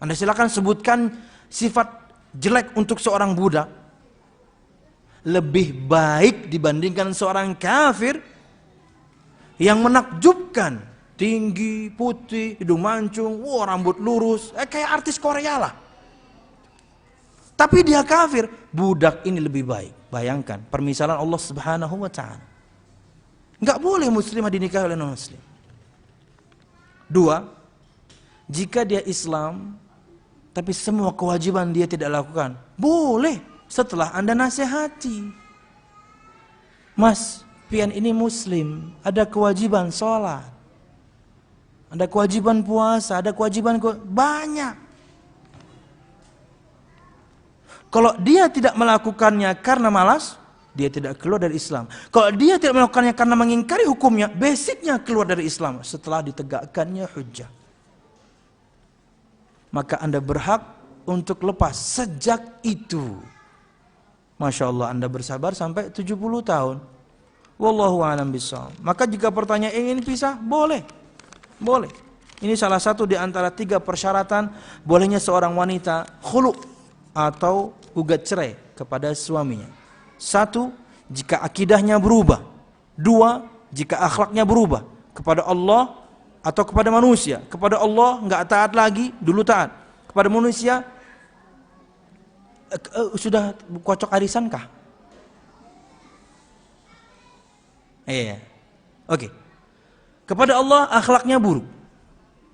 Anda silakan sebutkan sifat jelek untuk seorang budak. Lebih baik dibandingkan seorang kafir yang menakjubkan, tinggi, putih, hidung mancung, rambut lurus, kayak artis Korea lah. Tapi dia kafir, budak ini lebih baik. Bayangkan permisalan Allah Subhanahu wa taala. Enggak boleh muslimah dinikahi oleh non muslim. 2, jika dia Islam tapi semua kewajiban dia tidak lakukan, boleh setelah Anda nasihati. Mas, pian ini muslim, ada kewajiban sholat. Ada kewajiban puasa, ada kewajiban banyak. Kalau dia tidak melakukannya karena malas, dia tidak keluar dari Islam. Kalau dia tidak melakukannya karena mengingkari hukumnya, basicnya keluar dari Islam setelah ditegakkannya hujjah. Maka Anda berhak untuk lepas sejak itu. Masya Allah, Anda bersabar sampai 70 tahun. Wallahu a'lam bishawab. Maka jika pertanyaan ingin pisah, boleh. Boleh. Ini salah satu di antara 3 persyaratan bolehnya seorang wanita khulu atau gugat cerai kepada suaminya. 1, jika akidahnya berubah. 2, jika akhlaknya berubah kepada Allah atau kepada manusia. Kepada Allah enggak taat lagi, dulu taat. Kepada manusia sudah kocok arisan kah? Iya. Oke. Kepada Allah akhlaknya buruk.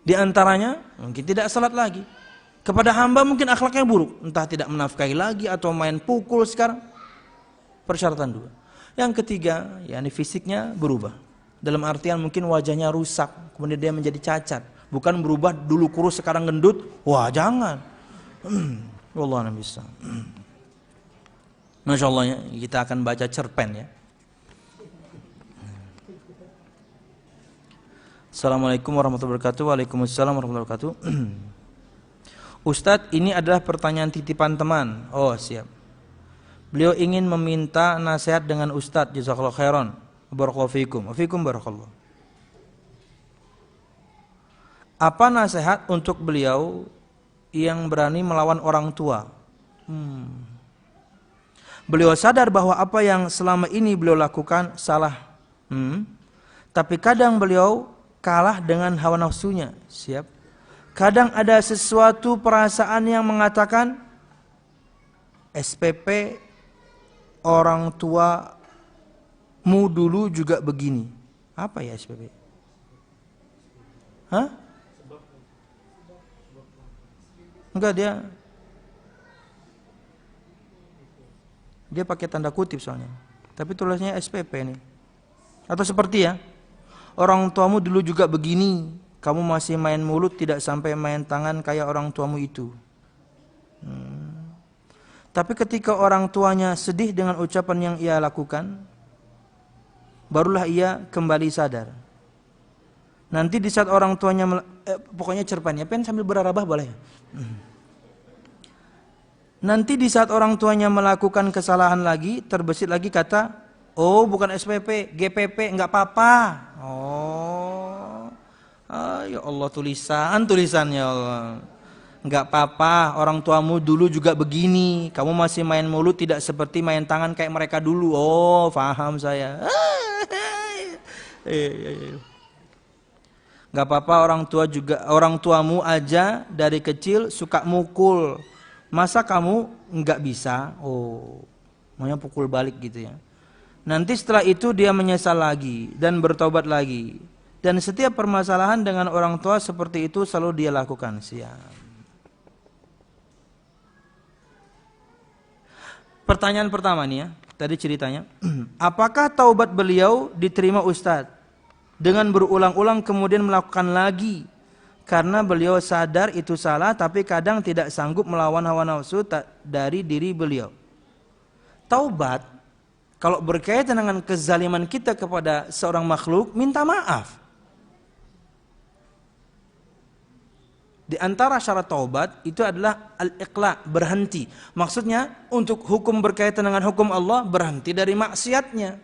Di antaranya mungkin tidak salat lagi. Kepada hamba mungkin akhlaknya buruk, entah tidak menafkahi lagi atau main pukul sekarang. Persyaratan 2. Yang ketiga, yakni fisiknya berubah. Dalam artian mungkin wajahnya rusak, kemudian dia menjadi cacat. Bukan berubah dulu kurus sekarang gendut. Wah, jangan. Wallahu a'lam bishawab. Masya Allah ya, kita akan baca cerpen ya. Assalamualaikum warahmatullahi wabarakatuh. Waalaikumsalam warahmatullahi wabarakatuh. Ustadz, ini adalah pertanyaan titipan teman. Oh, siap. Beliau ingin meminta nasihat dengan Ustadz. Jazakallahu khairan. Barakallahu fiikum. Fiikum barakallahu. Apa nasihat untuk beliau yang berani melawan orang tua? Beliau sadar bahwa apa yang selama ini beliau lakukan salah. Tapi kadang beliau kalah dengan hawa nafsunya. Siap. Kadang ada sesuatu perasaan yang mengatakan SPP orang tuamu dulu juga begini. Apa ya SPP? Hah? Enggak, dia pakai tanda kutip soalnya. Tapi tulisnya SPP nih. Atau seperti ya, orang tuamu dulu juga begini, kamu masih main mulut tidak sampai main tangan kayak orang tuamu itu. Tapi ketika orang tuanya sedih dengan ucapan yang ia lakukan, barulah ia kembali sadar. Nanti di saat orang tuanya pokoknya cerpennya pen sambil berarabah boleh. Nanti di saat orang tuanya melakukan kesalahan lagi, terbesit lagi kata, oh bukan SPP, GPP, enggak apa-apa. Oh, ya Allah, tulisannya ya Allah. Enggak apa-apa, orang tuamu dulu juga begini, kamu masih main mulut tidak seperti main tangan kayak mereka dulu. Oh, paham saya. Enggak apa-apa, orang tuamu aja dari kecil suka mukul. Masa kamu enggak bisa? Oh, maunya pukul balik gitu ya. Nanti setelah itu dia menyesal lagi dan bertobat lagi. Dan setiap permasalahan dengan orang tua seperti itu selalu dia lakukan. Siap. Pertanyaan pertama nih ya, tadi ceritanya. Apakah taubat beliau diterima Ustadz? Dengan berulang-ulang kemudian melakukan lagi. Karena beliau sadar itu salah, tapi kadang tidak sanggup melawan hawa nafsu dari diri beliau. Taubat, kalau berkaitan dengan kezaliman kita kepada seorang makhluk, minta maaf. Di antara syarat taubat itu adalah al-iqla', berhenti. Maksudnya untuk hukum berkaitan dengan hukum Allah, berhenti dari maksiatnya.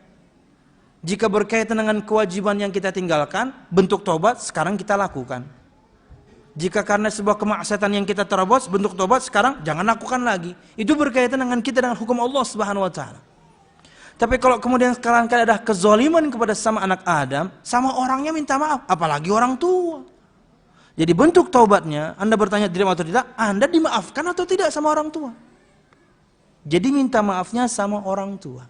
Jika berkaitan dengan kewajiban yang kita tinggalkan, bentuk taubat sekarang kita lakukan. Jika karena sebuah kemaksiatan yang kita terobos, bentuk taubat sekarang jangan lakukan lagi. Itu berkaitan dengan kita dengan hukum Allah Subhanahu wa taala. Tapi kalau kemudian sekarang ada kezaliman kepada sama anak Adam, sama orangnya minta maaf, apalagi orang tua. Jadi bentuk taubatnya, Anda bertanya diterima atau tidak, Anda dimaafkan atau tidak sama orang tua. Jadi minta maafnya sama orang tua.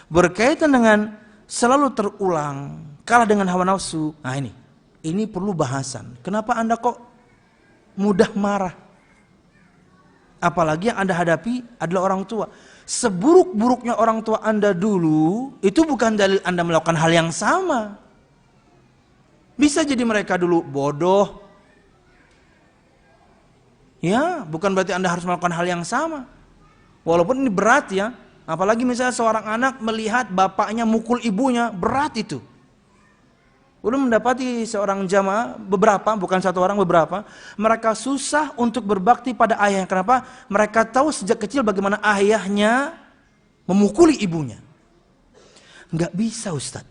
Berkaitan dengan selalu terulang, kalah dengan hawa nafsu. Nah ini perlu bahasan. Kenapa Anda kok mudah marah? Apalagi yang Anda hadapi adalah orang tua. Seburuk-buruknya orang tua Anda dulu, itu bukan dalil Anda melakukan hal yang sama. Bisa jadi mereka dulu bodoh. Ya, bukan berarti Anda harus melakukan hal yang sama. Walaupun ini berat ya. Apalagi misalnya seorang anak melihat bapaknya mukul ibunya, berat itu. Udah mendapati seorang jamaah, beberapa, bukan satu orang, beberapa. Mereka susah untuk berbakti pada ayahnya. Kenapa? Mereka tahu sejak kecil bagaimana ayahnya memukuli ibunya. Nggak bisa Ustaz.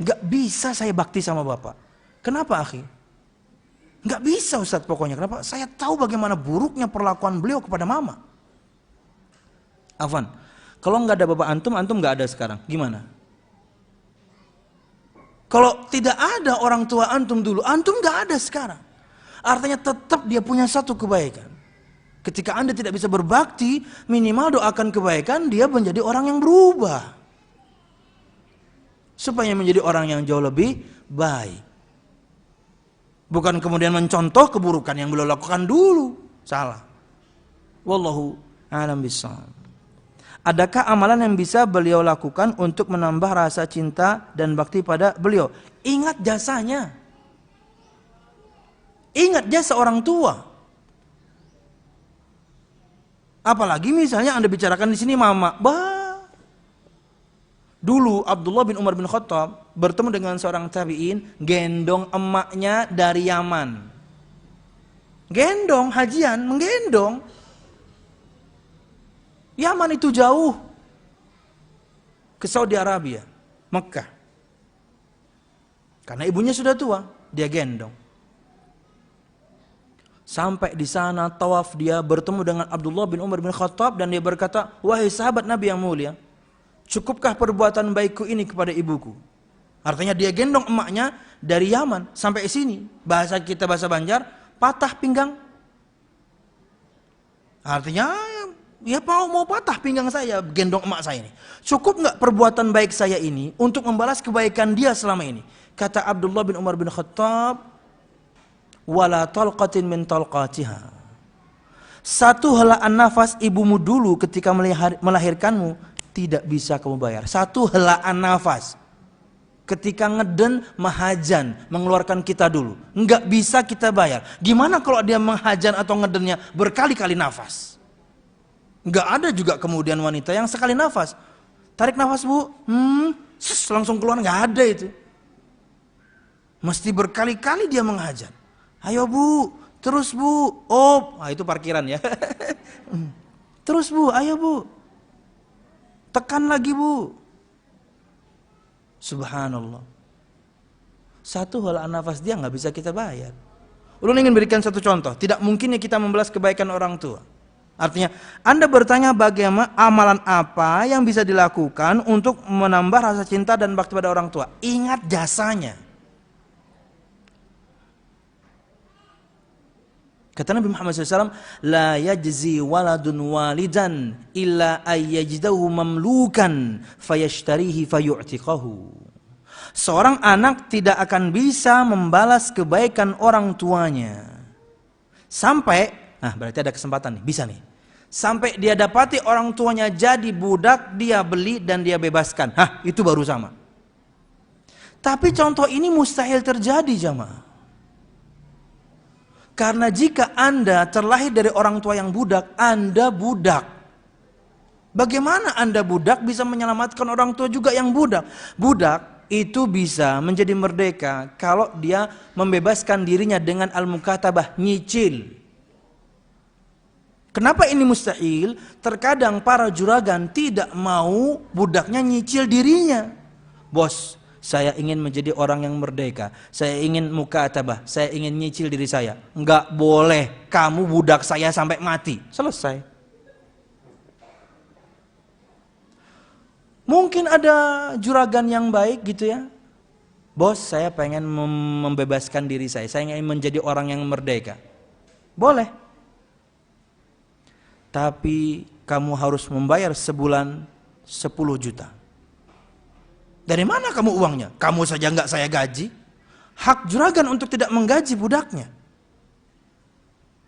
Nggak bisa saya bakti sama bapak. Kenapa akhi? Nggak bisa Ustaz pokoknya. Kenapa? Saya tahu bagaimana buruknya perlakuan beliau kepada mama. Afwan, kalau nggak ada bapak antum, antum nggak ada sekarang. Gimana? Kalau tidak ada orang tua antum dulu, antum nggak ada sekarang. Artinya tetap dia punya satu kebaikan. Ketika Anda tidak bisa berbakti, minimal doakan kebaikan, dia menjadi orang yang berubah. Supaya menjadi orang yang jauh lebih baik. Bukan kemudian mencontoh keburukan yang beliau lakukan dulu. Salah. Wallahu a'lam bishawab. Adakah amalan yang bisa beliau lakukan untuk menambah rasa cinta dan bakti pada beliau? Ingat jasanya. Ingat jasa orang tua. Apalagi misalnya Anda bicarakan di sini mama. Dulu Abdullah bin Umar bin Khattab bertemu dengan seorang tabi'in, gendong emaknya dari Yaman. Gendong, hajian, menggendong. Yaman itu jauh ke Saudi Arabia, Mekah. Karena ibunya sudah tua, dia gendong. Sampai di sana tawaf, dia bertemu dengan Abdullah bin Umar bin Khattab dan dia berkata, "Wahai sahabat Nabi yang mulia, cukupkah perbuatan baikku ini kepada ibuku?" Artinya dia gendong emaknya dari Yaman sampai sini. Bahasa kita, bahasa Banjar, patah pinggang. Artinya ya mau patah pinggang saya, gendong emak saya ini. Cukup nggak perbuatan baik saya ini untuk membalas kebaikan dia selama ini? Kata Abdullah bin Umar bin Khattab, wala talqatin min talqatiha. Satu helaan nafas ibumu dulu ketika melahirkanmu tidak bisa kamu bayar. Satu helaan nafas ketika ngeden mahajan mengeluarkan kita dulu, nggak bisa kita bayar. Gimana kalau dia mahajan atau ngedennya berkali-kali nafas? Nggak ada juga kemudian wanita yang sekali nafas, tarik nafas bu, langsung keluar, nggak ada itu. Mesti berkali-kali dia menghajan. Ayo bu, terus bu, itu parkiran ya. Terus bu, ayo bu, tekan lagi bu. Subhanallah. Satu helaan nafas dia nggak bisa kita bayar. Ulun ingin berikan satu contoh. Tidak mungkinnya kita membalas kebaikan orang tua. Artinya, Anda bertanya bagaimana amalan apa yang bisa dilakukan untuk menambah rasa cinta dan bakti pada orang tua. Ingat jasanya. Kata Nabi Muhammad SAW, la yajzi waladun walidan illa ayyajdahu mamlukan fayashtarihi fayu'tiqahu. Seorang anak tidak akan bisa membalas kebaikan orang tuanya sampai, berarti ada kesempatan nih, bisa nih. Sampai dia dapati orang tuanya jadi budak, dia beli dan dia bebaskan. Itu baru sama. Tapi contoh ini mustahil terjadi jamaah. Karena jika Anda terlahir dari orang tua yang budak, Anda budak. Bagaimana Anda budak bisa menyelamatkan orang tua juga yang budak? Budak itu bisa menjadi merdeka kalau dia membebaskan dirinya dengan al-mukatabah, nyicil. Kenapa ini mustahil? Terkadang para juragan tidak mau budaknya nyicil dirinya. Bos, saya ingin menjadi orang yang merdeka. Saya ingin mukatabah. Saya ingin nyicil diri saya. Enggak boleh. Kamu budak saya sampai mati. Selesai. Mungkin ada juragan yang baik gitu ya. Bos, saya pengen membebaskan diri saya. Saya ingin menjadi orang yang merdeka. Boleh. Tapi kamu harus membayar sebulan 10 juta. Dari mana kamu uangnya? Kamu saja nggak saya gaji. Hak juragan untuk tidak menggaji budaknya.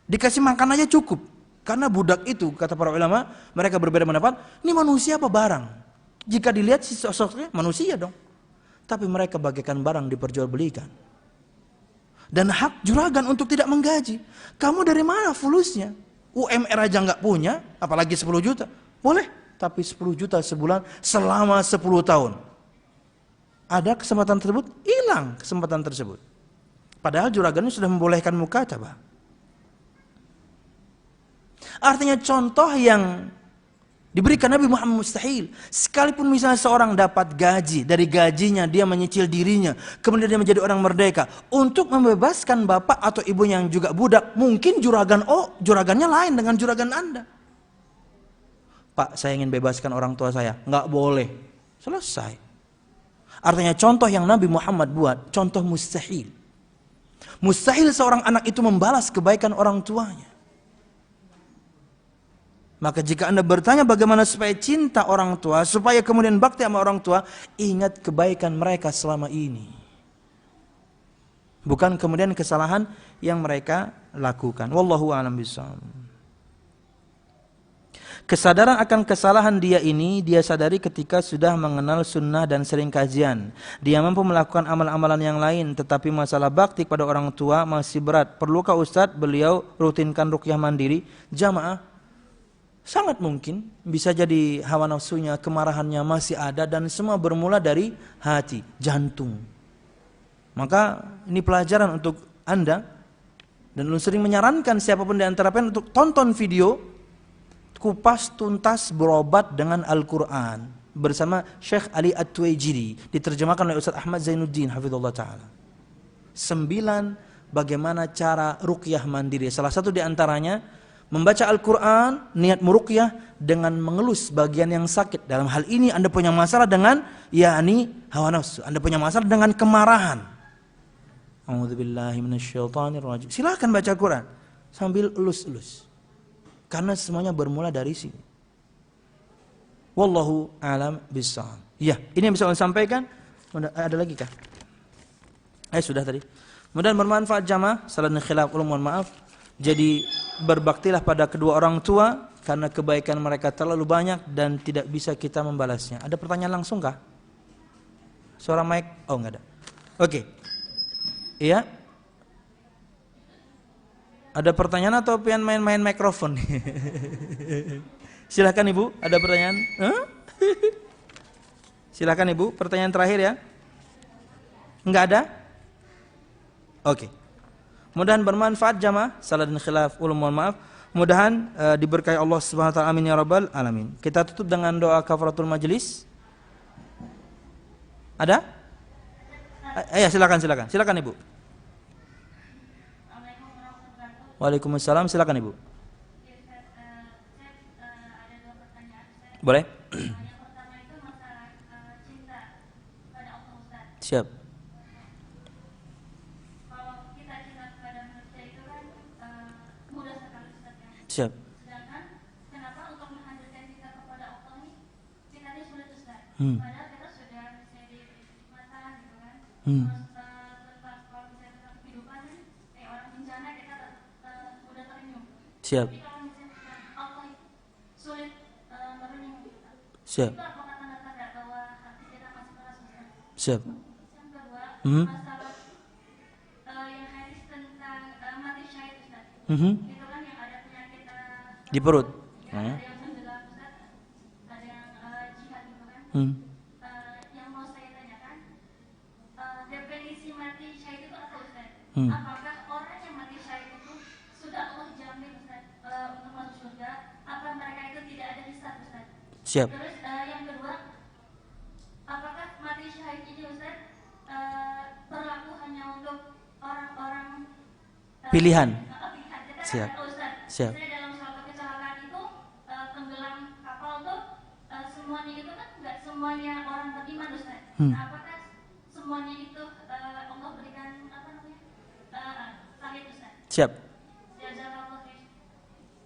Dikasih makan aja cukup. Karena budak itu, kata para ulama, mereka berbeda pendapat, ini manusia apa barang? Jika dilihat si sosoknya manusia dong. Tapi mereka bagaikan barang diperjualbelikan. Dan hak juragan untuk tidak menggaji. Kamu dari mana fulusnya? UMR aja nggak punya, apalagi 10 juta. Boleh, tapi 10 juta sebulan selama 10 tahun. Ada kesempatan tersebut, hilang kesempatan tersebut. Padahal juragannya sudah membolehkan mukataba. Artinya contoh yang diberikan Nabi Muhammad mustahil. Sekalipun misalnya seorang dapat gaji, dari gajinya dia menyicil dirinya, kemudian dia menjadi orang merdeka, untuk membebaskan bapak atau ibunya yang juga budak, mungkin juragannya lain dengan juragan Anda. Pak, saya ingin bebaskan orang tua saya. Nggak boleh. Selesai. Artinya contoh yang Nabi Muhammad buat, contoh mustahil. Mustahil seorang anak itu membalas kebaikan orang tuanya. Maka jika Anda bertanya bagaimana supaya cinta orang tua, supaya kemudian bakti sama orang tua, ingat kebaikan mereka selama ini. Bukan kemudian kesalahan yang mereka lakukan. Wallahu a'lam bishawab. Kesadaran akan kesalahan dia ini, dia sadari ketika sudah mengenal sunnah dan sering kajian. Dia mampu melakukan amal-amalan yang lain, tetapi masalah bakti pada orang tua masih berat. Perlukah Ustadz beliau rutinkan ruqyah mandiri, jamaah? Sangat mungkin, bisa jadi hawa nafsunya, kemarahannya masih ada dan semua bermula dari hati, jantung. Maka ini pelajaran untuk Anda, dan lu sering menyarankan siapapun di antara kalian untuk tonton video Kupas Tuntas Berobat dengan Al-Quran bersama Syekh Ali At-Tuwaijiri, diterjemahkan oleh Ustaz Ahmad Zainuddin hafizallahu ta'ala. 9 bagaimana cara ruqyah mandiri. Salah satu di antaranya membaca Al-Quran, niat meruqyah dengan mengelus bagian yang sakit. Dalam hal ini Anda punya masalah dengan hawa nafsu. Anda punya masalah dengan kemarahan. A'udzubillahi minasyaitonirrajim. Silakan baca Al-Quran sambil elus-elus. Karena semuanya bermula dari sini. Wallahu a'lam bishawab. Ya, ini yang bisa saya sampaikan. Ada lagi kah? Sudah tadi. Mudah-mudahan bermanfaat jamaah. Salah dan khilaf ulum, mohon maaf. Jadi berbaktilah pada kedua orang tua karena kebaikan mereka terlalu banyak dan tidak bisa kita membalasnya. Ada pertanyaan langsung kah? Suara mic? Oh, enggak ada. Oke. Iya. Ada pertanyaan atau pengen main-main mikrofon? Silakan Ibu, ada pertanyaan? Silakan Ibu, pertanyaan terakhir ya. Enggak ada? Oke. Mudahan bermanfaat jamaah. Salah dan khilaf ulum, mohon maaf. Mudahan diberkahi Allah Subhanahu wa taala, amin ya rabbal alamin. Kita tutup dengan doa kafaratul majlis. Ada? Ya, silakan Ibu. Waalaikumsalam, silakan Ibu. Boleh? Yang pertama itu masalah cinta pada Allah, Ustaz. Siap. Kalau kita cinta kepada manusia itu kan mudah sekali, Ustaz, ya. Siap. Sedangkan kenapa untuk menghadirkan cinta kepada Allah ini cintanya sulit, Ustaz. Padahal kita sudah menjadi mata gitu kan. Terus kalau misalnya tentang kehidupan orang bencana kita mudah terenyuh. Siap. Tapi kalau misalnya Allah sulit merenyuh kita. Siap. Itu apakah tanda-tanda bahwa hati kita masih keras, Ustaz? Siap. Yang kedua, masalah yang hadis tentang mati syahid, Ustaz. Itu kan yang ada penyakit Di perut. ya, ada yang tenggelam, Ustaz. Ada yang jihad gitu kan. Yang mau saya tanyakan, definisi mati syahid itu apa, Ustaz? Apakah orang yang mati syahid itu sudah Allah jamin, Ustaz, untuk masuk surga? Apa mereka itu tidak ada hisab, Ustaz? Siap. Terus yang kedua, apakah mati syahid ini, Ustaz, berlaku hanya untuk orang-orang Pilihan. pilihan? Kita Siap. kan tahu, Ustaz, Siap. misalnya dalam suatu kecelakaan itu tenggelam kapal tuh semuanya itu kan nggak semuanya orang beriman, Ustaz. Nah, apakah semuanya itu Allah berikan apa namanya syahid, Ustaz? Siap. Jazakallahu khair.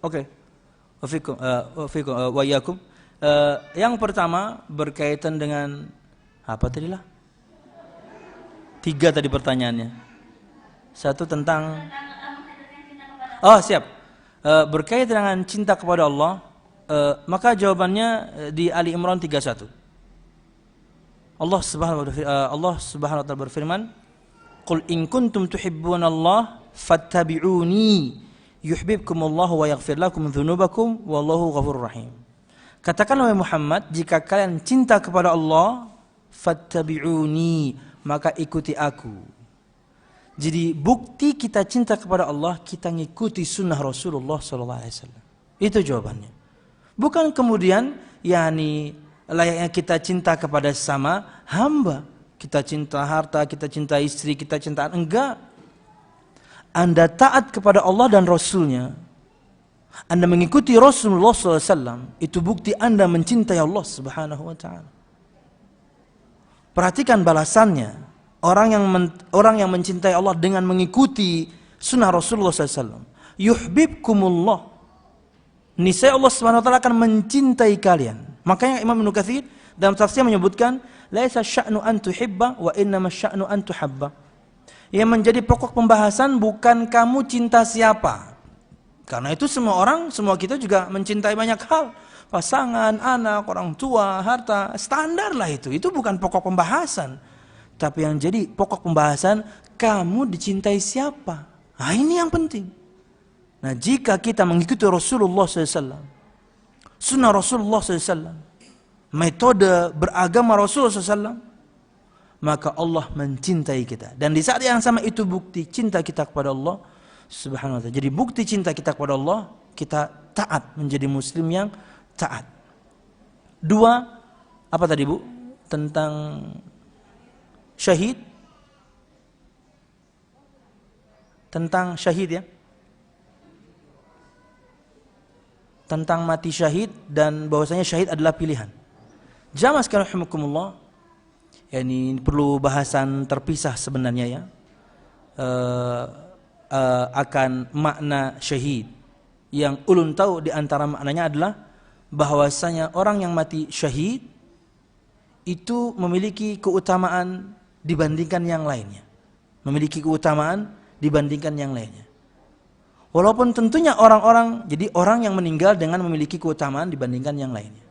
Oke. Wafikum wa iyyakum. Yang pertama berkaitan dengan apa tadilah? 3 tadi pertanyaannya. Satu tentang Menghadirkan cinta kepada siap. Berkaitan dengan cinta kepada Allah, maka jawabannya di Ali Imran 31. Allah Subhanahu wa taala berfirman, Qul in kuntum tuhibbunallah fattabi'uni yuhibbukumullahu wa yaghfir lakum dzunubakum wallahu ghafurur rahim. Katakanlah wahai Muhammad, jika kalian cinta kepada Allah, fattabi'uni, maka ikuti aku. Jadi bukti kita cinta kepada Allah, kita ngikuti sunnah Rasulullah SAW. Itu jawabannya. Bukan kemudian layaknya kita cinta kepada sesama hamba. Kita cinta harta, kita cinta istri, kita cinta enggak. Anda taat kepada Allah dan Rasulnya, Anda mengikuti Rasulullah SAW, itu bukti Anda mencintai Allah Subhanahu wa Ta'ala. Perhatikan balasannya. Orang yang mencintai Allah dengan mengikuti sunnah Rasulullah SAW, yuhibbukumullah, niscaya Allah Subhanahu wa Ta'ala akan mencintai kalian. Makanya Imam Ibnu Katsir dalam tafsir menyebutkan, laisa sya'nu an tuhibba wa innama sya'nu an tuhabba. Yang menjadi pokok pembahasan bukan kamu cinta siapa. Karena itu semua kita juga mencintai banyak hal. Pasangan, anak, orang tua, harta, standar lah itu. Itu bukan pokok pembahasan. Tapi yang jadi pokok pembahasan, kamu dicintai siapa? Nah, ini yang penting. Nah, jika kita mengikuti Rasulullah SAW, sunnah Rasulullah SAW, metode beragama Rasulullah SAW, maka Allah mencintai kita. Dan di saat yang sama itu bukti cinta kita kepada Allah Subhanahu wa Ta'ala. Jadi bukti cinta kita kepada Allah, kita taat, menjadi muslim yang taat. Dua, apa tadi Bu? Tentang syahid. Tentang syahid ya. Tentang mati syahid dan bahwasanya syahid adalah pilihan. Jamaah sekalian rahimakumullah, ini perlu bahasan terpisah sebenarnya ya. Akan makna syahid. Yang ulun tahu di antara maknanya adalah bahwasanya orang yang mati syahid itu memiliki keutamaan dibandingkan yang lainnya. Memiliki keutamaan dibandingkan yang lainnya. Walaupun tentunya jadi orang yang meninggal dengan memiliki keutamaan dibandingkan yang lainnya.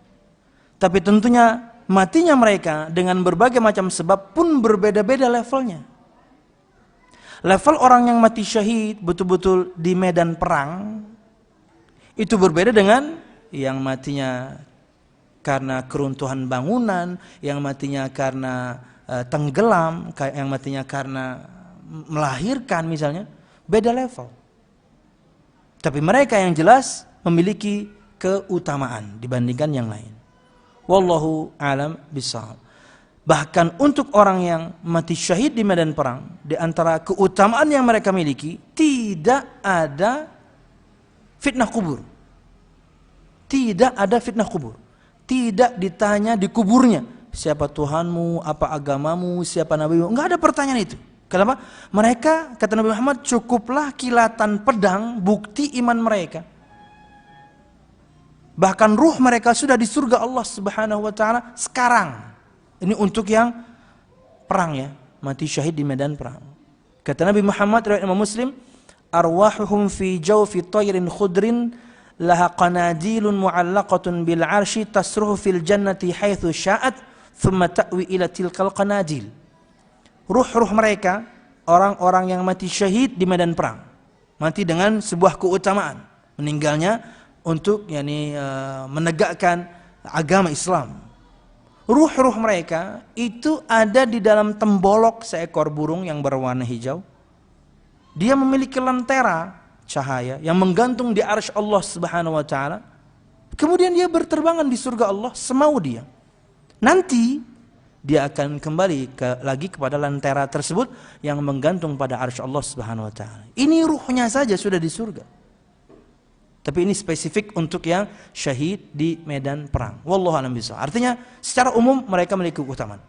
Tapi tentunya matinya mereka dengan berbagai macam sebab pun berbeda-beda levelnya. Level orang yang mati syahid betul-betul di medan perang itu berbeda dengan yang matinya karena keruntuhan bangunan, yang matinya karena tenggelam, yang matinya karena melahirkan misalnya, beda level. Tapi mereka yang jelas memiliki keutamaan dibandingkan yang lain. Wallahu alam bishawab. Bahkan untuk orang yang mati syahid di medan perang, di antara keutamaan yang mereka miliki, tidak ada fitnah kubur. Tidak ada fitnah kubur. Tidak ditanya di kuburnya, siapa Tuhanmu, apa agamamu, siapa nabimu. Enggak ada pertanyaan itu. Kenapa? Mereka, kata Nabi Muhammad, cukuplah kilatan pedang bukti iman mereka. Bahkan ruh mereka sudah di surga Allah Subhanahu wa Ta'ala sekarang. Ini untuk yang perang ya, mati syahid di medan perang. Kata Nabi Muhammad riwayat Imam Muslim, arwahuhum fi jawfi tayrin khudrin laha qanadilun mu'allaqatun bil 'arsy tasruhu fil jannati haitsu sya'at thumma ta'wi ila tilkal qanadil. Ruh-ruh mereka, orang-orang yang mati syahid di medan perang, mati dengan sebuah keutamaan, meninggalnya untuk menegakkan agama Islam. Ruh-ruh mereka itu ada di dalam tembolok seekor burung yang berwarna hijau. Dia memiliki lentera cahaya yang menggantung di arsy Allah Subhanahu wa Ta'ala. Kemudian dia berterbangan di surga Allah semau dia. Nanti dia akan kembali lagi kepada lentera tersebut yang menggantung pada arsy Allah Subhanahu wa Ta'ala. Ini ruhnya saja sudah di surga. Tapi ini spesifik untuk yang syahid di medan perang. Wallahu a'lam bishawab. Artinya secara umum mereka memiliki keutamaan.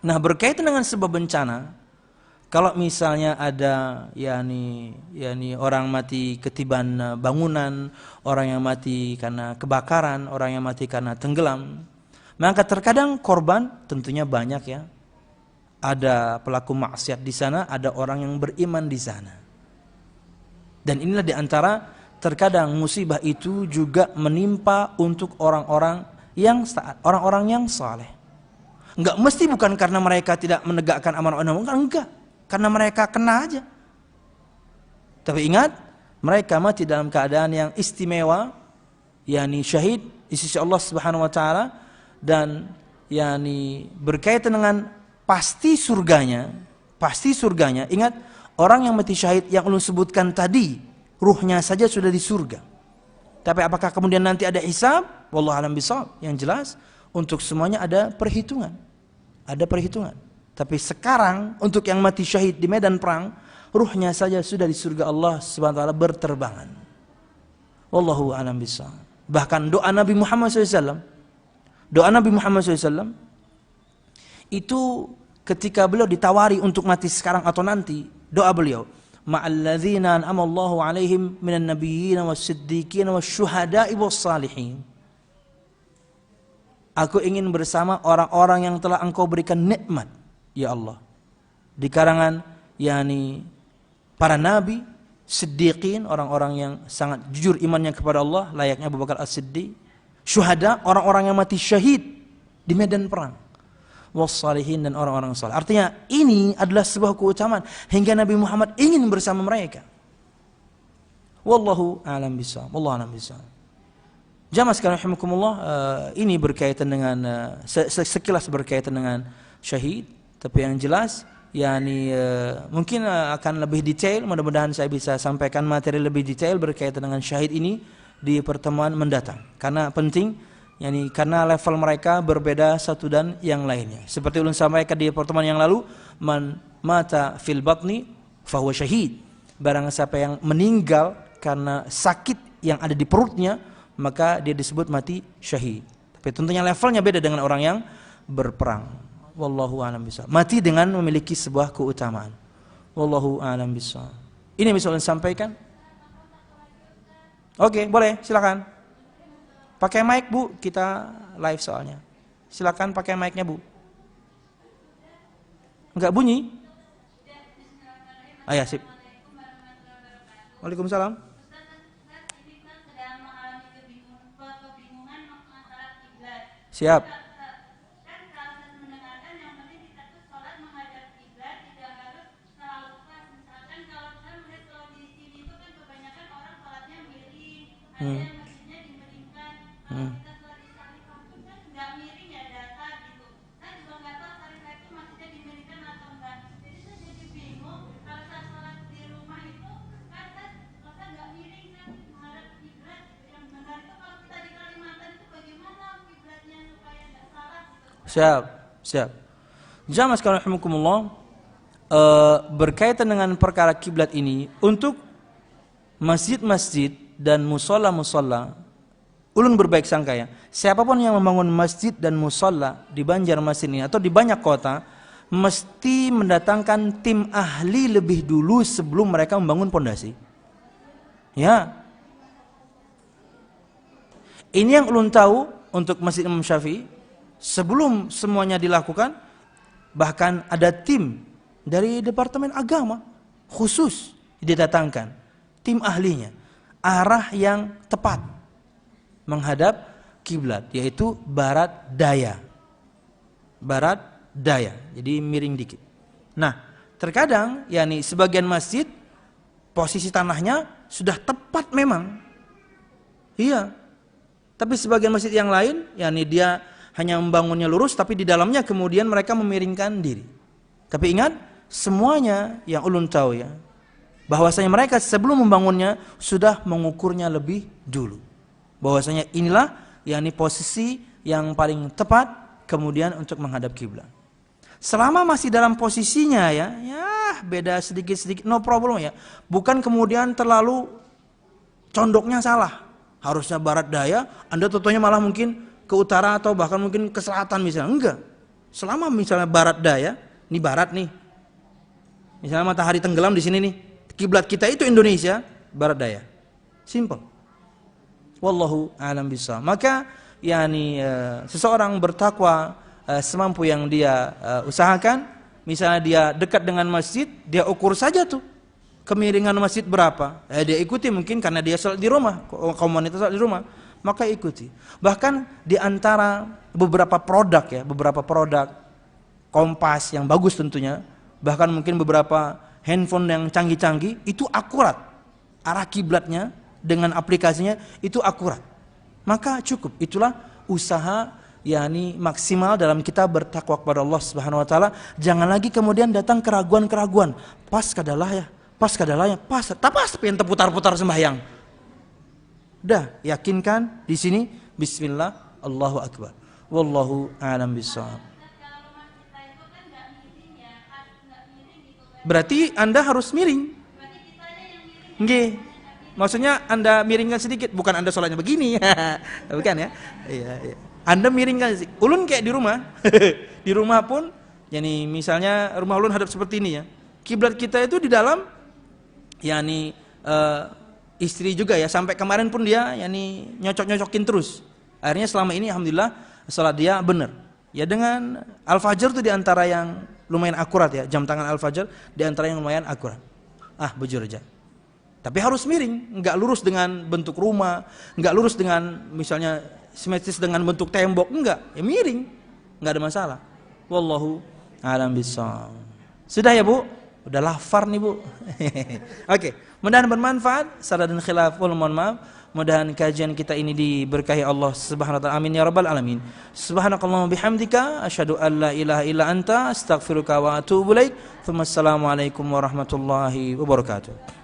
Nah, berkaitan dengan sebab bencana, kalau misalnya ada orang mati ketiban bangunan, orang yang mati karena kebakaran, orang yang mati karena tenggelam, maka terkadang korban tentunya banyak ya. Ada pelaku maksiat di sana, ada orang yang beriman di sana. Dan inilah di antara terkadang musibah itu juga menimpa untuk orang-orang yang saleh. Enggak mesti bukan karena mereka tidak menegakkan amanah undang-undang, enggak. karena mereka kena aja. Tapi ingat, mereka mati dalam keadaan yang istimewa, yakni syahid di sisi Allah Subhanahu wa taala, dan yakni berkaitan dengan pasti surganya. Ingat, orang yang mati syahid yang ulun sebutkan tadi, ruhnya saja sudah di surga. Tapi apakah kemudian nanti ada hisab? Wallahu a'lam bishawab. Yang jelas untuk semuanya ada perhitungan. Tapi sekarang untuk yang mati syahid di medan perang, ruhnya saja sudah di surga Allah Subhanahu wa taala berterbangan. Wallahu a'lam bishawab. Bahkan doa Nabi Muhammad SAW, itu ketika beliau ditawari untuk mati sekarang atau nanti, doa beliau, ma'alladzina an'amallahu alaihim minan nabiyyin was-siddiqin wasyuhada'i was-salihin. Aku ingin bersama orang-orang yang telah Engkau berikan nikmat, ya Allah, di kalangan yakni para nabi, siddiqin, orang-orang yang sangat jujur imannya kepada Allah, layaknya Abu Bakar As-Siddiq, syuhada, orang-orang yang mati syahid di medan perang, wassalihin, dan orang-orang saleh. Artinya ini adalah sebuah keutamaan hingga Nabi Muhammad ingin bersama mereka. Wallahu a'lam bishawab. Jamaah sekalian rahimakumullah, ini berkaitan dengan sekilas berkaitan dengan syahid, tapi yang jelas yakni mungkin akan lebih detail, mudah-mudahan saya bisa sampaikan materi lebih detail berkaitan dengan syahid ini di pertemuan mendatang. Karena penting, yakni karena level mereka berbeda satu dan yang lainnya. Seperti ulun sampaikan di pertemuan yang lalu, man mata fil batni fahuwa syahid. Barang siapa yang meninggal karena sakit yang ada di perutnya, maka dia disebut mati syahid. Tapi tentunya levelnya beda dengan orang yang berperang. Wallahu a'lam bishawab. Mati dengan memiliki sebuah keutamaan. Wallahu a'lam bishawab. Ini yang bisa ulun sampaikan. Oke, boleh, silakan. Pakai mic, Bu, kita live soalnya. Silakan pakai mic-nya, Bu. Enggak bunyi? Ya, sip. Waalaikumsalam. Siap. Siap. Jamaah sekalian rahimakumullah, berkaitan dengan perkara kiblat ini, untuk masjid-masjid dan musola-musola, ulun berbaik sangka ya, siapapun yang membangun masjid dan musola di Banjarmasin ini atau di banyak kota, mesti mendatangkan tim ahli lebih dulu sebelum mereka membangun pondasi. Ya, ini yang ulun tahu untuk Masjid Imam Syafi'i. Sebelum semuanya dilakukan, bahkan ada tim dari Departemen Agama khusus didatangkan, tim ahlinya, arah yang tepat menghadap kiblat, yaitu barat daya. Jadi miring dikit. Nah, terkadang yakni sebagian masjid posisi tanahnya sudah tepat memang. Iya. Tapi sebagian masjid yang lain yakni dia hanya membangunnya lurus, tapi di dalamnya kemudian mereka memiringkan diri. Tapi ingat, semuanya yang ulun tahu ya, bahwasanya mereka sebelum membangunnya sudah mengukurnya lebih dulu. Bahwasanya inilah yakni posisi yang paling tepat kemudian untuk menghadap kiblat. Selama masih dalam posisinya ya beda sedikit-sedikit, no problem ya. Bukan kemudian terlalu condoknya salah. Harusnya barat daya, Anda tentunya malah mungkin ke utara atau bahkan mungkin ke selatan misalnya. Enggak. Selama misalnya barat daya, ini barat nih. Misalnya matahari tenggelam di sini nih. Kiblat kita itu Indonesia, barat daya. Simple. Wallahu a'lam bishawab. Maka yakni seseorang bertakwa semampu yang dia usahakan. Misalnya dia dekat dengan masjid, dia ukur saja tuh kemiringan masjid berapa. Dia ikuti mungkin karena dia salat di rumah, komunitas salat di rumah. Maka ikuti. Bahkan di antara beberapa produk Kompas yang bagus tentunya, bahkan mungkin beberapa handphone yang canggih-canggih itu akurat. Arah kiblatnya dengan aplikasinya itu akurat. Maka cukup. Itulah usaha yakni maksimal dalam kita bertakwa kepada Allah Subhanahu wa taala. Jangan lagi kemudian datang keraguan-keraguan. Pas kadalah ya, tak pas pengen putar-putar sembahyang. Udah, yakinkan di sini bismillah, Allahu akbar. Wallahu a'lam bishawab. Berarti Anda harus miring. Nggih. Maksudnya Anda miringkan sedikit, bukan Anda sholatnya begini. Bukan ya? Iya. Anda miringkan sedikit. Ulun kayak di rumah. Di rumah pun, yani misalnya rumah ulun hadap seperti ini ya. Kiblat kita itu di dalam, yani istri juga ya. Sampai kemarin pun dia, yani nyocok-nyocokin terus. Akhirnya selama ini alhamdulillah sholat dia benar. Ya dengan Al-Fajr itu diantara yang lumayan akurat ya. Jam tangan Al-Fajr diantara yang lumayan akurat. Bujur aja. Tapi harus miring, nggak lurus dengan bentuk rumah, nggak lurus dengan misalnya simetris dengan bentuk tembok, enggak, ya miring, nggak ada masalah. Wallahu a'lam bishawab. Sudah ya Bu? Udah lafar nih Bu. Oke, mudah-mudahan bermanfaat. Salah dan khilaf, mohon maaf. Mudah-mudahan kajian kita ini diberkahi Allah Subhanahu wa taala. Amin ya rabbal alamin. Subhanakallahumma bihamdika asyhadu an la ilaha illa anta astaghfiruka wa atubu ilaik. Assalamualaikum warahmatullahi wabarakatuh.